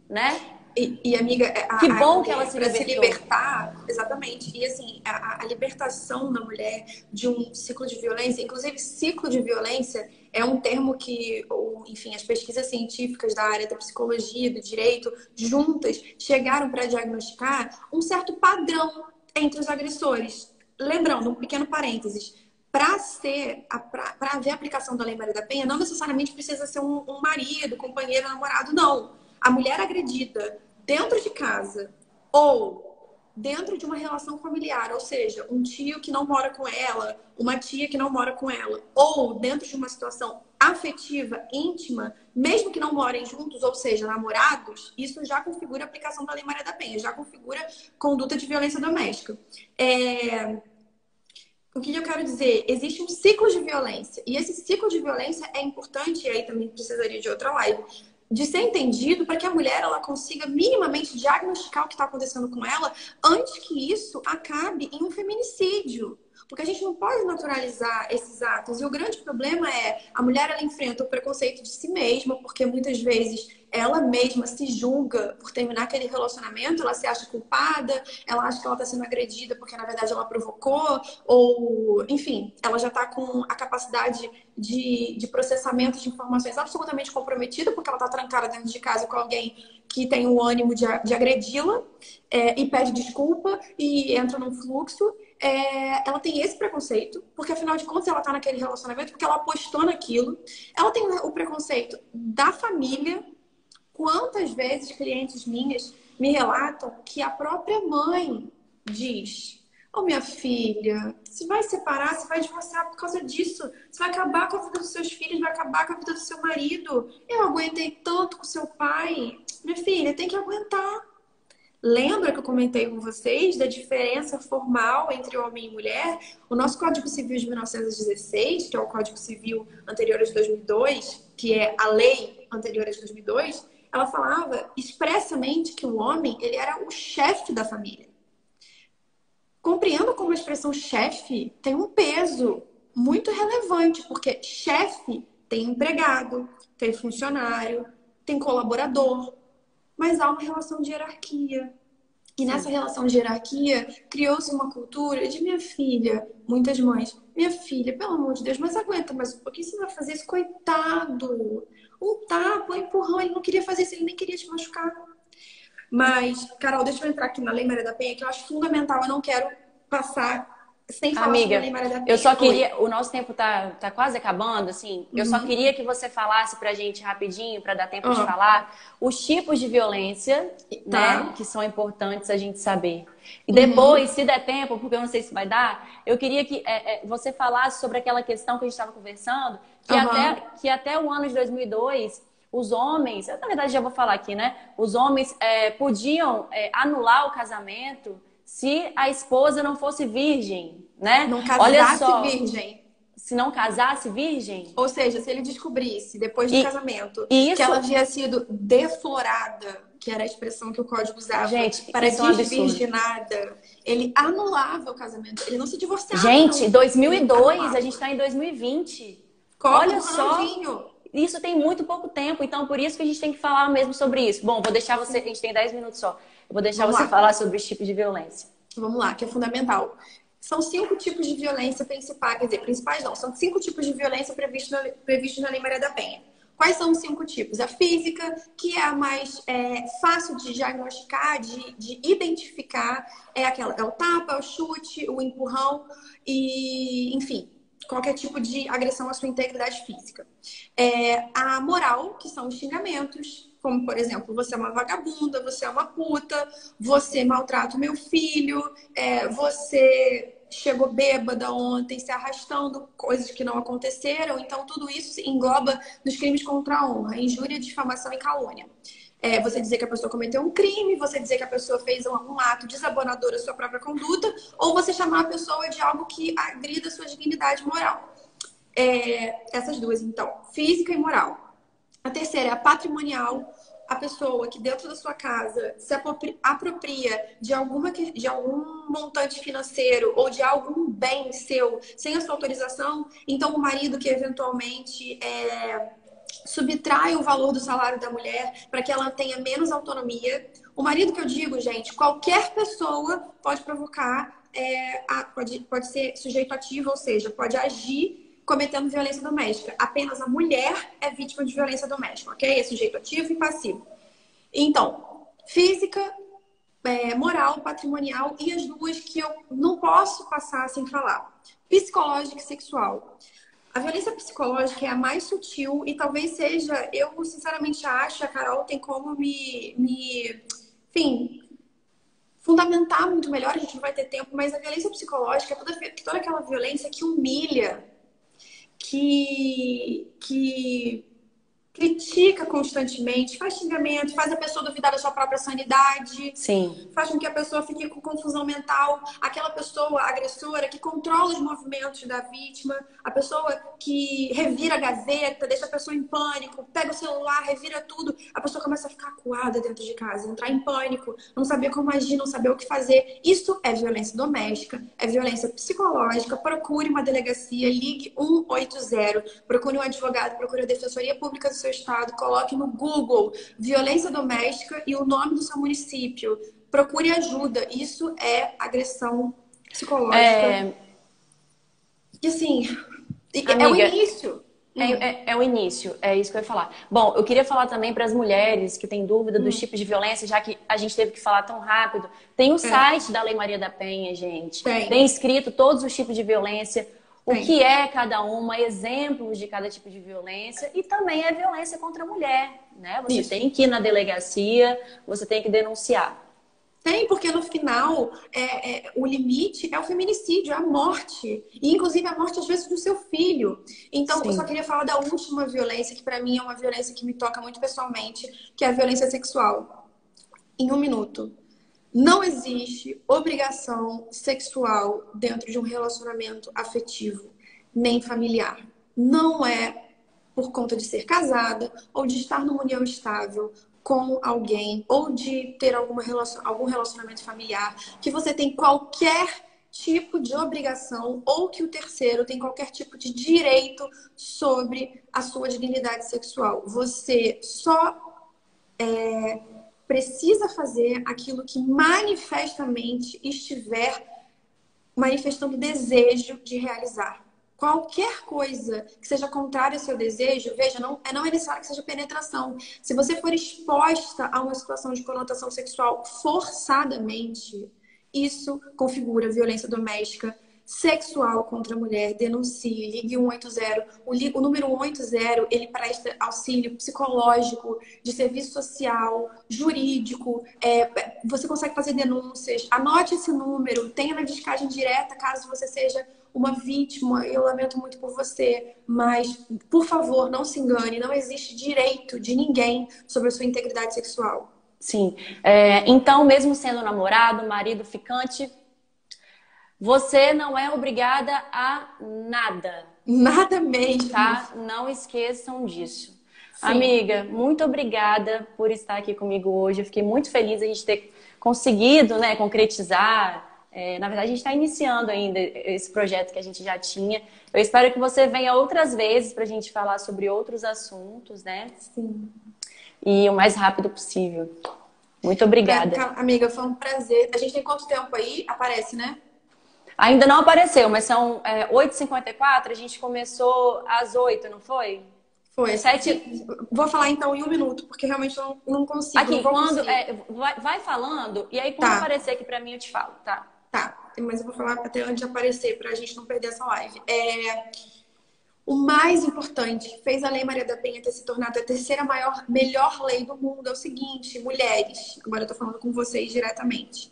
né? E amiga, que bom que ela se libertou. libertou. Se libertar, exatamente. E assim, a libertação da mulher de um ciclo de violência, inclusive ciclo de violência é um termo que, enfim, as pesquisas científicas da área da psicologia, do direito, juntas, chegaram para diagnosticar um certo padrão entre os agressores. Lembrando, um pequeno parênteses, para haver a aplicação da Lei Maria da Penha, não necessariamente precisa ser um marido, companheiro, namorado, não. A mulher agredida dentro de casa ou dentro de uma relação familiar, ou seja, um tio que não mora com ela, uma tia que não mora com ela, ou dentro de uma situação afetiva, íntima, mesmo que não morem juntos, ou seja, namorados, isso já configura a aplicação da Lei Maria da Penha, já configura conduta de violência doméstica. O que eu quero dizer? Existe um ciclo de violência. E esse ciclo de violência é importante, e aí também precisaria de outra live, de ser entendido para que a mulher ela consiga minimamente diagnosticar o que está acontecendo com ela antes que isso acabe em um feminicídio. Porque a gente não pode naturalizar esses atos. E o grande problema é a mulher ela enfrenta o preconceito de si mesma, porque muitas vezes ela mesma se julga por terminar aquele relacionamento, ela se acha culpada, ela acha que ela está sendo agredida porque na verdade ela provocou, ou enfim, ela já está com a capacidade de processamento de informações absolutamente comprometida, porque ela está trancada dentro de casa com alguém que tem o ânimo de agredi-la, e pede desculpa e entra num fluxo. Ela tem esse preconceito, porque afinal de contas ela tá naquele relacionamento porque ela apostou naquilo. Ela tem o preconceito da família. Quantas vezes clientes minhas me relatam que a própria mãe diz: "Ô, minha filha, você vai separar, você vai divorciar por causa disso. Você vai acabar com a vida dos seus filhos, vai acabar com a vida do seu marido. Eu aguentei tanto com seu pai. Minha filha, tem que aguentar." Lembra que eu comentei com vocês da diferença formal entre homem e mulher? O nosso Código Civil de 1916, que é o Código Civil anterior a 2002, que é a lei anterior a 2002, ela falava expressamente que o homem ele era o chefe da família. Compreendo como a expressão chefe tem um peso muito relevante, porque chefe tem empregado, tem funcionário, tem colaborador, mas há uma relação de hierarquia. E nessa relação de hierarquia, criou-se uma cultura de minha filha, muitas mães, minha filha, pelo amor de Deus, mas aguenta mais um pouquinho, você vai fazer isso, coitado. Um tapa, um empurrão, ele não queria fazer isso, ele nem queria te machucar. Mas, Carol, deixa eu entrar aqui na Lei Maria da Penha, que eu acho fundamental, eu não quero passar sem falar sobre a Amiga, Lei Maria da eu Penha. só Oi. queria. O nosso tempo tá quase acabando, assim. Eu só Uhum. queria que você falasse pra gente rapidinho, pra dar tempo de Ah, falar, os tipos de violência, né, tá. que são importantes a gente saber. E Uhum. depois, se der tempo, porque eu não sei se vai dar, eu queria que você falasse sobre aquela questão que a gente estava conversando, Aham. que até o ano de 2002, os homens, eu, na verdade já vou falar aqui, né? Os homens podiam anular o casamento se a esposa não fosse virgem, né? Não Olha casasse só, virgem. se não casasse virgem, Ou seja, se ele descobrisse, depois do e, casamento, e que ela isso, havia sido deflorada, que era a expressão que o código usava, gente, para isso é um absurdo. desvirginada, ele anulava o casamento. Ele não se divorciava, Gente, não. Ele 2002, a gente anulava. está em 2020. Copa Olha do só, Ronaldinho. isso tem muito pouco tempo, então por isso que a gente tem que falar mesmo sobre isso. Bom, vou deixar você, a gente tem 10 minutos só. Eu vou deixar Vamos você lá. falar sobre os tipos de violência. Vamos lá, que é fundamental. São 5 tipos de violência principais, quer dizer, principais não, são 5 tipos de violência previstos na Lei Maria da Penha. Quais são os 5 tipos? A física, que é a mais fácil de diagnosticar, de identificar, é o tapa, é o chute, o empurrão e, enfim, qualquer tipo de agressão à sua integridade física. A moral, que são os xingamentos, como, por exemplo, você é uma vagabunda, você é uma puta, você maltrata o meu filho, você chegou bêbada ontem, se arrastando, coisas que não aconteceram. Então, tudo isso se engloba nos crimes contra a honra, injúria, difamação e calúnia. Você dizer que a pessoa cometeu um crime, você dizer que a pessoa fez um ato desabonador à sua própria conduta, ou você chamar a pessoa de algo que agrida a sua dignidade moral. Essas duas, então, física e moral. A terceira é a patrimonial, a pessoa que dentro da sua casa se apropria de algum montante financeiro ou de algum bem seu sem a sua autorização. Então, o marido que eventualmente subtrai o valor do salário da mulher para que ela tenha menos autonomia. O marido que eu digo, gente, qualquer pessoa pode provocar, pode ser sujeito ativo, ou seja, pode agir cometendo violência doméstica. Apenas a mulher é vítima de violência doméstica, ok? É sujeito ativo e passivo. Então, física, moral, patrimonial e as duas que eu não posso passar sem falar. Psicológica e sexual. A violência psicológica é a mais sutil e talvez seja, eu sinceramente acho, a Carol tem como enfim, fundamentar muito melhor, a gente não vai ter tempo, mas a violência psicológica é toda aquela violência que humilha, que critica constantemente, faz xingamento, faz a pessoa duvidar da sua própria sanidade, Sim. faz com que a pessoa fique com confusão mental, aquela pessoa agressora que controla os movimentos da vítima, a pessoa que revira a gazeta, deixa a pessoa em pânico, pega o celular, revira tudo, a pessoa começa a ficar acuada dentro de casa, entrar em pânico, não saber como agir, não saber o que fazer. Isso é violência doméstica, é violência psicológica. Procure uma delegacia, ligue 180, procure um advogado, procure a Defensoria Pública do seu estado, coloque no Google violência doméstica e o nome do seu município. Procure ajuda. Isso é agressão psicológica. É, E assim, é o amiga, início. é o início, é isso que eu ia falar. Bom, eu queria falar também para as mulheres que têm dúvida dos tipos de violência, já que a gente teve que falar tão rápido. Tem o site da Lei Maria da Penha, gente. Tem escrito todos os tipos de violência, o que é cada uma, exemplos de cada tipo de violência e também é violência contra a mulher, né? Você tem que ir na delegacia, você tem que denunciar. Tem, porque no final o limite é o feminicídio, é a morte. E inclusive a morte, às vezes, do seu filho. Então, eu só queria falar da última violência, que para mim é uma violência que me toca muito pessoalmente, que é a violência sexual. Em 1 minuto. Não existe obrigação sexual dentro de um relacionamento afetivo, nem familiar. Não é por conta de ser casada ou de estar numa união estável com alguém ou de ter algum relacionamento familiar que você tem qualquer tipo de obrigação ou que o terceiro tem qualquer tipo de direito sobre a sua dignidade sexual. Você só precisa fazer aquilo que manifestamente estiver manifestando desejo de realizar. Qualquer coisa que seja contrária ao seu desejo, veja, não é necessário que seja penetração. Se você for exposta a uma situação de conotação sexual forçadamente, isso configura violência doméstica sexual contra a mulher, denuncie, ligue 180. O número 180, ele presta auxílio psicológico, de serviço social, jurídico. Você consegue fazer denúncias. Anote esse número, tenha na descagem direta caso você seja uma vítima. Eu lamento muito por você, mas, por favor, não se engane. Não existe direito de ninguém sobre a sua integridade sexual. Sim. Então, mesmo sendo namorado, marido, ficante, você não é obrigada a nada. Nada mesmo. Tá? Não esqueçam disso. Sim. Amiga, muito obrigada por estar aqui comigo hoje. Eu fiquei muito feliz a gente ter conseguido, né, concretizar. Na verdade, a gente está iniciando ainda esse projeto que a gente já tinha. Eu espero que você venha outras vezes para a gente falar sobre outros assuntos, né? Sim. E o mais rápido possível. Muito obrigada. Amiga, foi um prazer. A gente tem quanto tempo aí? Aparece, né? Ainda não apareceu, mas são 8h54. A gente começou às 8, não foi? Foi. 7... Vou falar então em 1 minuto, porque realmente eu não consigo. Aqui, não vou quando conseguir. vai falando, e aí quando aparecer aqui pra mim eu te falo, tá? Tá, mas eu vou falar até antes de aparecer, pra gente não perder essa live. O mais importante que fez a Lei Maria da Penha ter se tornado a terceira melhor lei do mundo é o seguinte, mulheres, agora eu tô falando com vocês diretamente.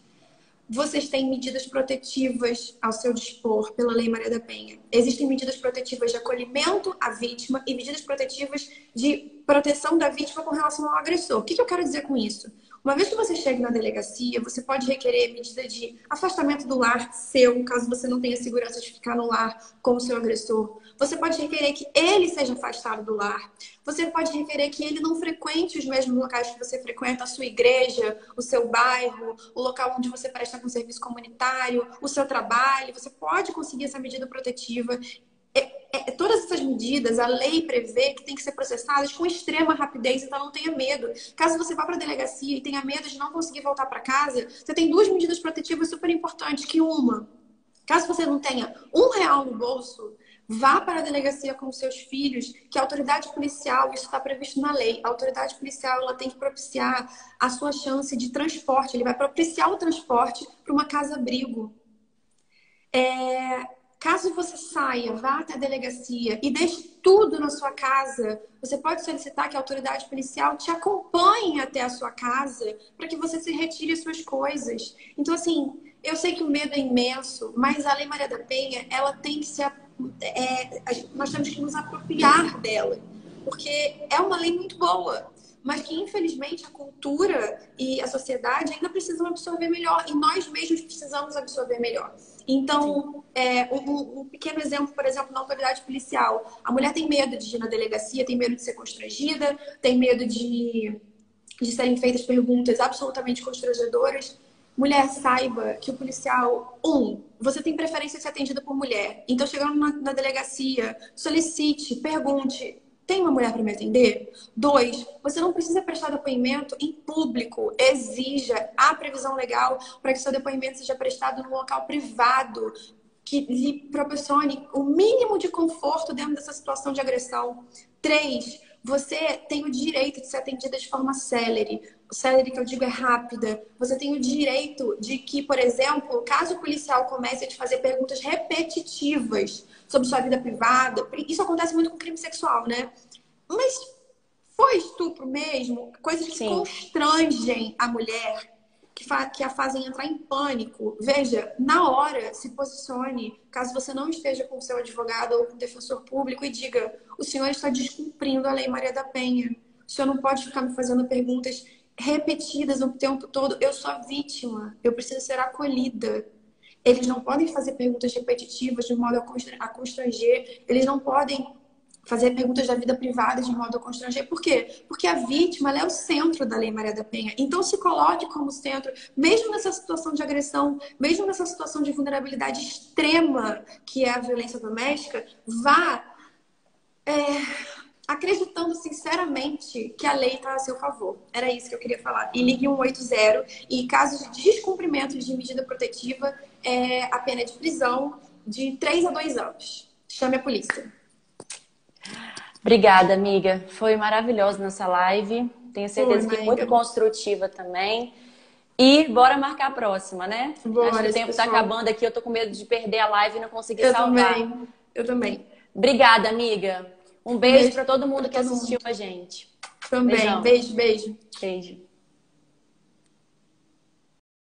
Vocês têm medidas protetivas ao seu dispor pela Lei Maria da Penha. Existem medidas protetivas de acolhimento à vítima e medidas protetivas de proteção da vítima com relação ao agressor. O que eu quero dizer com isso? Uma vez que você chega na delegacia, você pode requerer medida de afastamento do lar seu, caso você não tenha segurança de ficar no lar com o seu agressor. Você pode requerer que ele seja afastado do lar. Você pode requerer que ele não frequente os mesmos locais que você frequenta, a sua igreja, o seu bairro, o local onde você presta com serviço comunitário, o seu trabalho. Você pode conseguir essa medida protetiva. Todas essas medidas, a lei prevê que tem que ser processadas com extrema rapidez, então não tenha medo. Caso você vá para a delegacia e tenha medo de não conseguir voltar para casa, você tem 2 medidas protetivas super importantes, que uma, caso você não tenha R$1 no bolso, vá para a delegacia com os seus filhos, que a autoridade policial, isso está previsto na lei, a autoridade policial ela tem que propiciar a sua chance de transporte, ele vai propiciar o transporte para uma casa-abrigo. Caso você saia, vá até a delegacia e deixe tudo na sua casa, você pode solicitar que a autoridade policial te acompanhe até a sua casa para que você se retire as suas coisas. Então, assim, eu sei que o medo é imenso, mas a Lei Maria da Penha, ela tem que ser... nós temos que nos apropriar dela, porque é uma lei muito boa, mas que, infelizmente, a cultura e a sociedade ainda precisam absorver melhor, e nós mesmos precisamos absorver melhor. Então, um pequeno exemplo, por exemplo, na autoridade policial. A mulher tem medo de ir na delegacia, tem medo de ser constrangida, tem medo de serem feitas perguntas absolutamente constrangedoras. Mulher, saiba que o policial, você tem preferência de ser atendida por mulher. Então, chegando na delegacia, solicite, pergunte: tem uma mulher para me atender? 2, você não precisa prestar depoimento em público. Exija a previsão legal para que seu depoimento seja prestado num local privado, que lhe proporcione o mínimo de conforto dentro dessa situação de agressão. 3, você tem o direito de ser atendida de forma célere. O célere que eu digo é rápida. Você tem o direito de que, por exemplo, caso o policial comece a te fazer perguntas repetitivas sobre sua vida privada, isso acontece muito com crime sexual, né? Mas foi estupro mesmo? Coisas que constrangem a mulher, que a fazem entrar em pânico. Veja, na hora, se posicione, caso você não esteja com o seu advogado ou com o defensor público, e diga: o senhor está descumprindo a Lei Maria da Penha. O senhor não pode ficar me fazendo perguntas repetidas o tempo todo. Eu sou a vítima, eu preciso ser acolhida. Eles não podem fazer perguntas repetitivas de modo a constranger. Eles não podem fazer perguntas da vida privada de modo a constranger. Por quê? Porque a vítima ela é o centro da Lei Maria da Penha. Então se coloque como centro, mesmo nessa situação de agressão, mesmo nessa situação de vulnerabilidade extrema que é a violência doméstica, vá acreditando sinceramente que a lei está a seu favor. Era isso que eu queria falar. E ligue 180, e casos de descumprimento de medida protetiva, a pena é de prisão de 3 a 2 anos. Chame a polícia. Obrigada, amiga. Foi maravilhosa nossa live. Tenho certeza que muito construtiva também. E bora marcar a próxima, né? Bora, Acho que o tempo tá pessoal. acabando aqui, eu tô com medo de perder a live e não conseguir Eu salvar. também. Eu também. Obrigada, amiga. Um Um beijo beijo para todo mundo pra que todo assistiu mundo. a gente. Também. Beijão. Beijo, beijo. Beijo.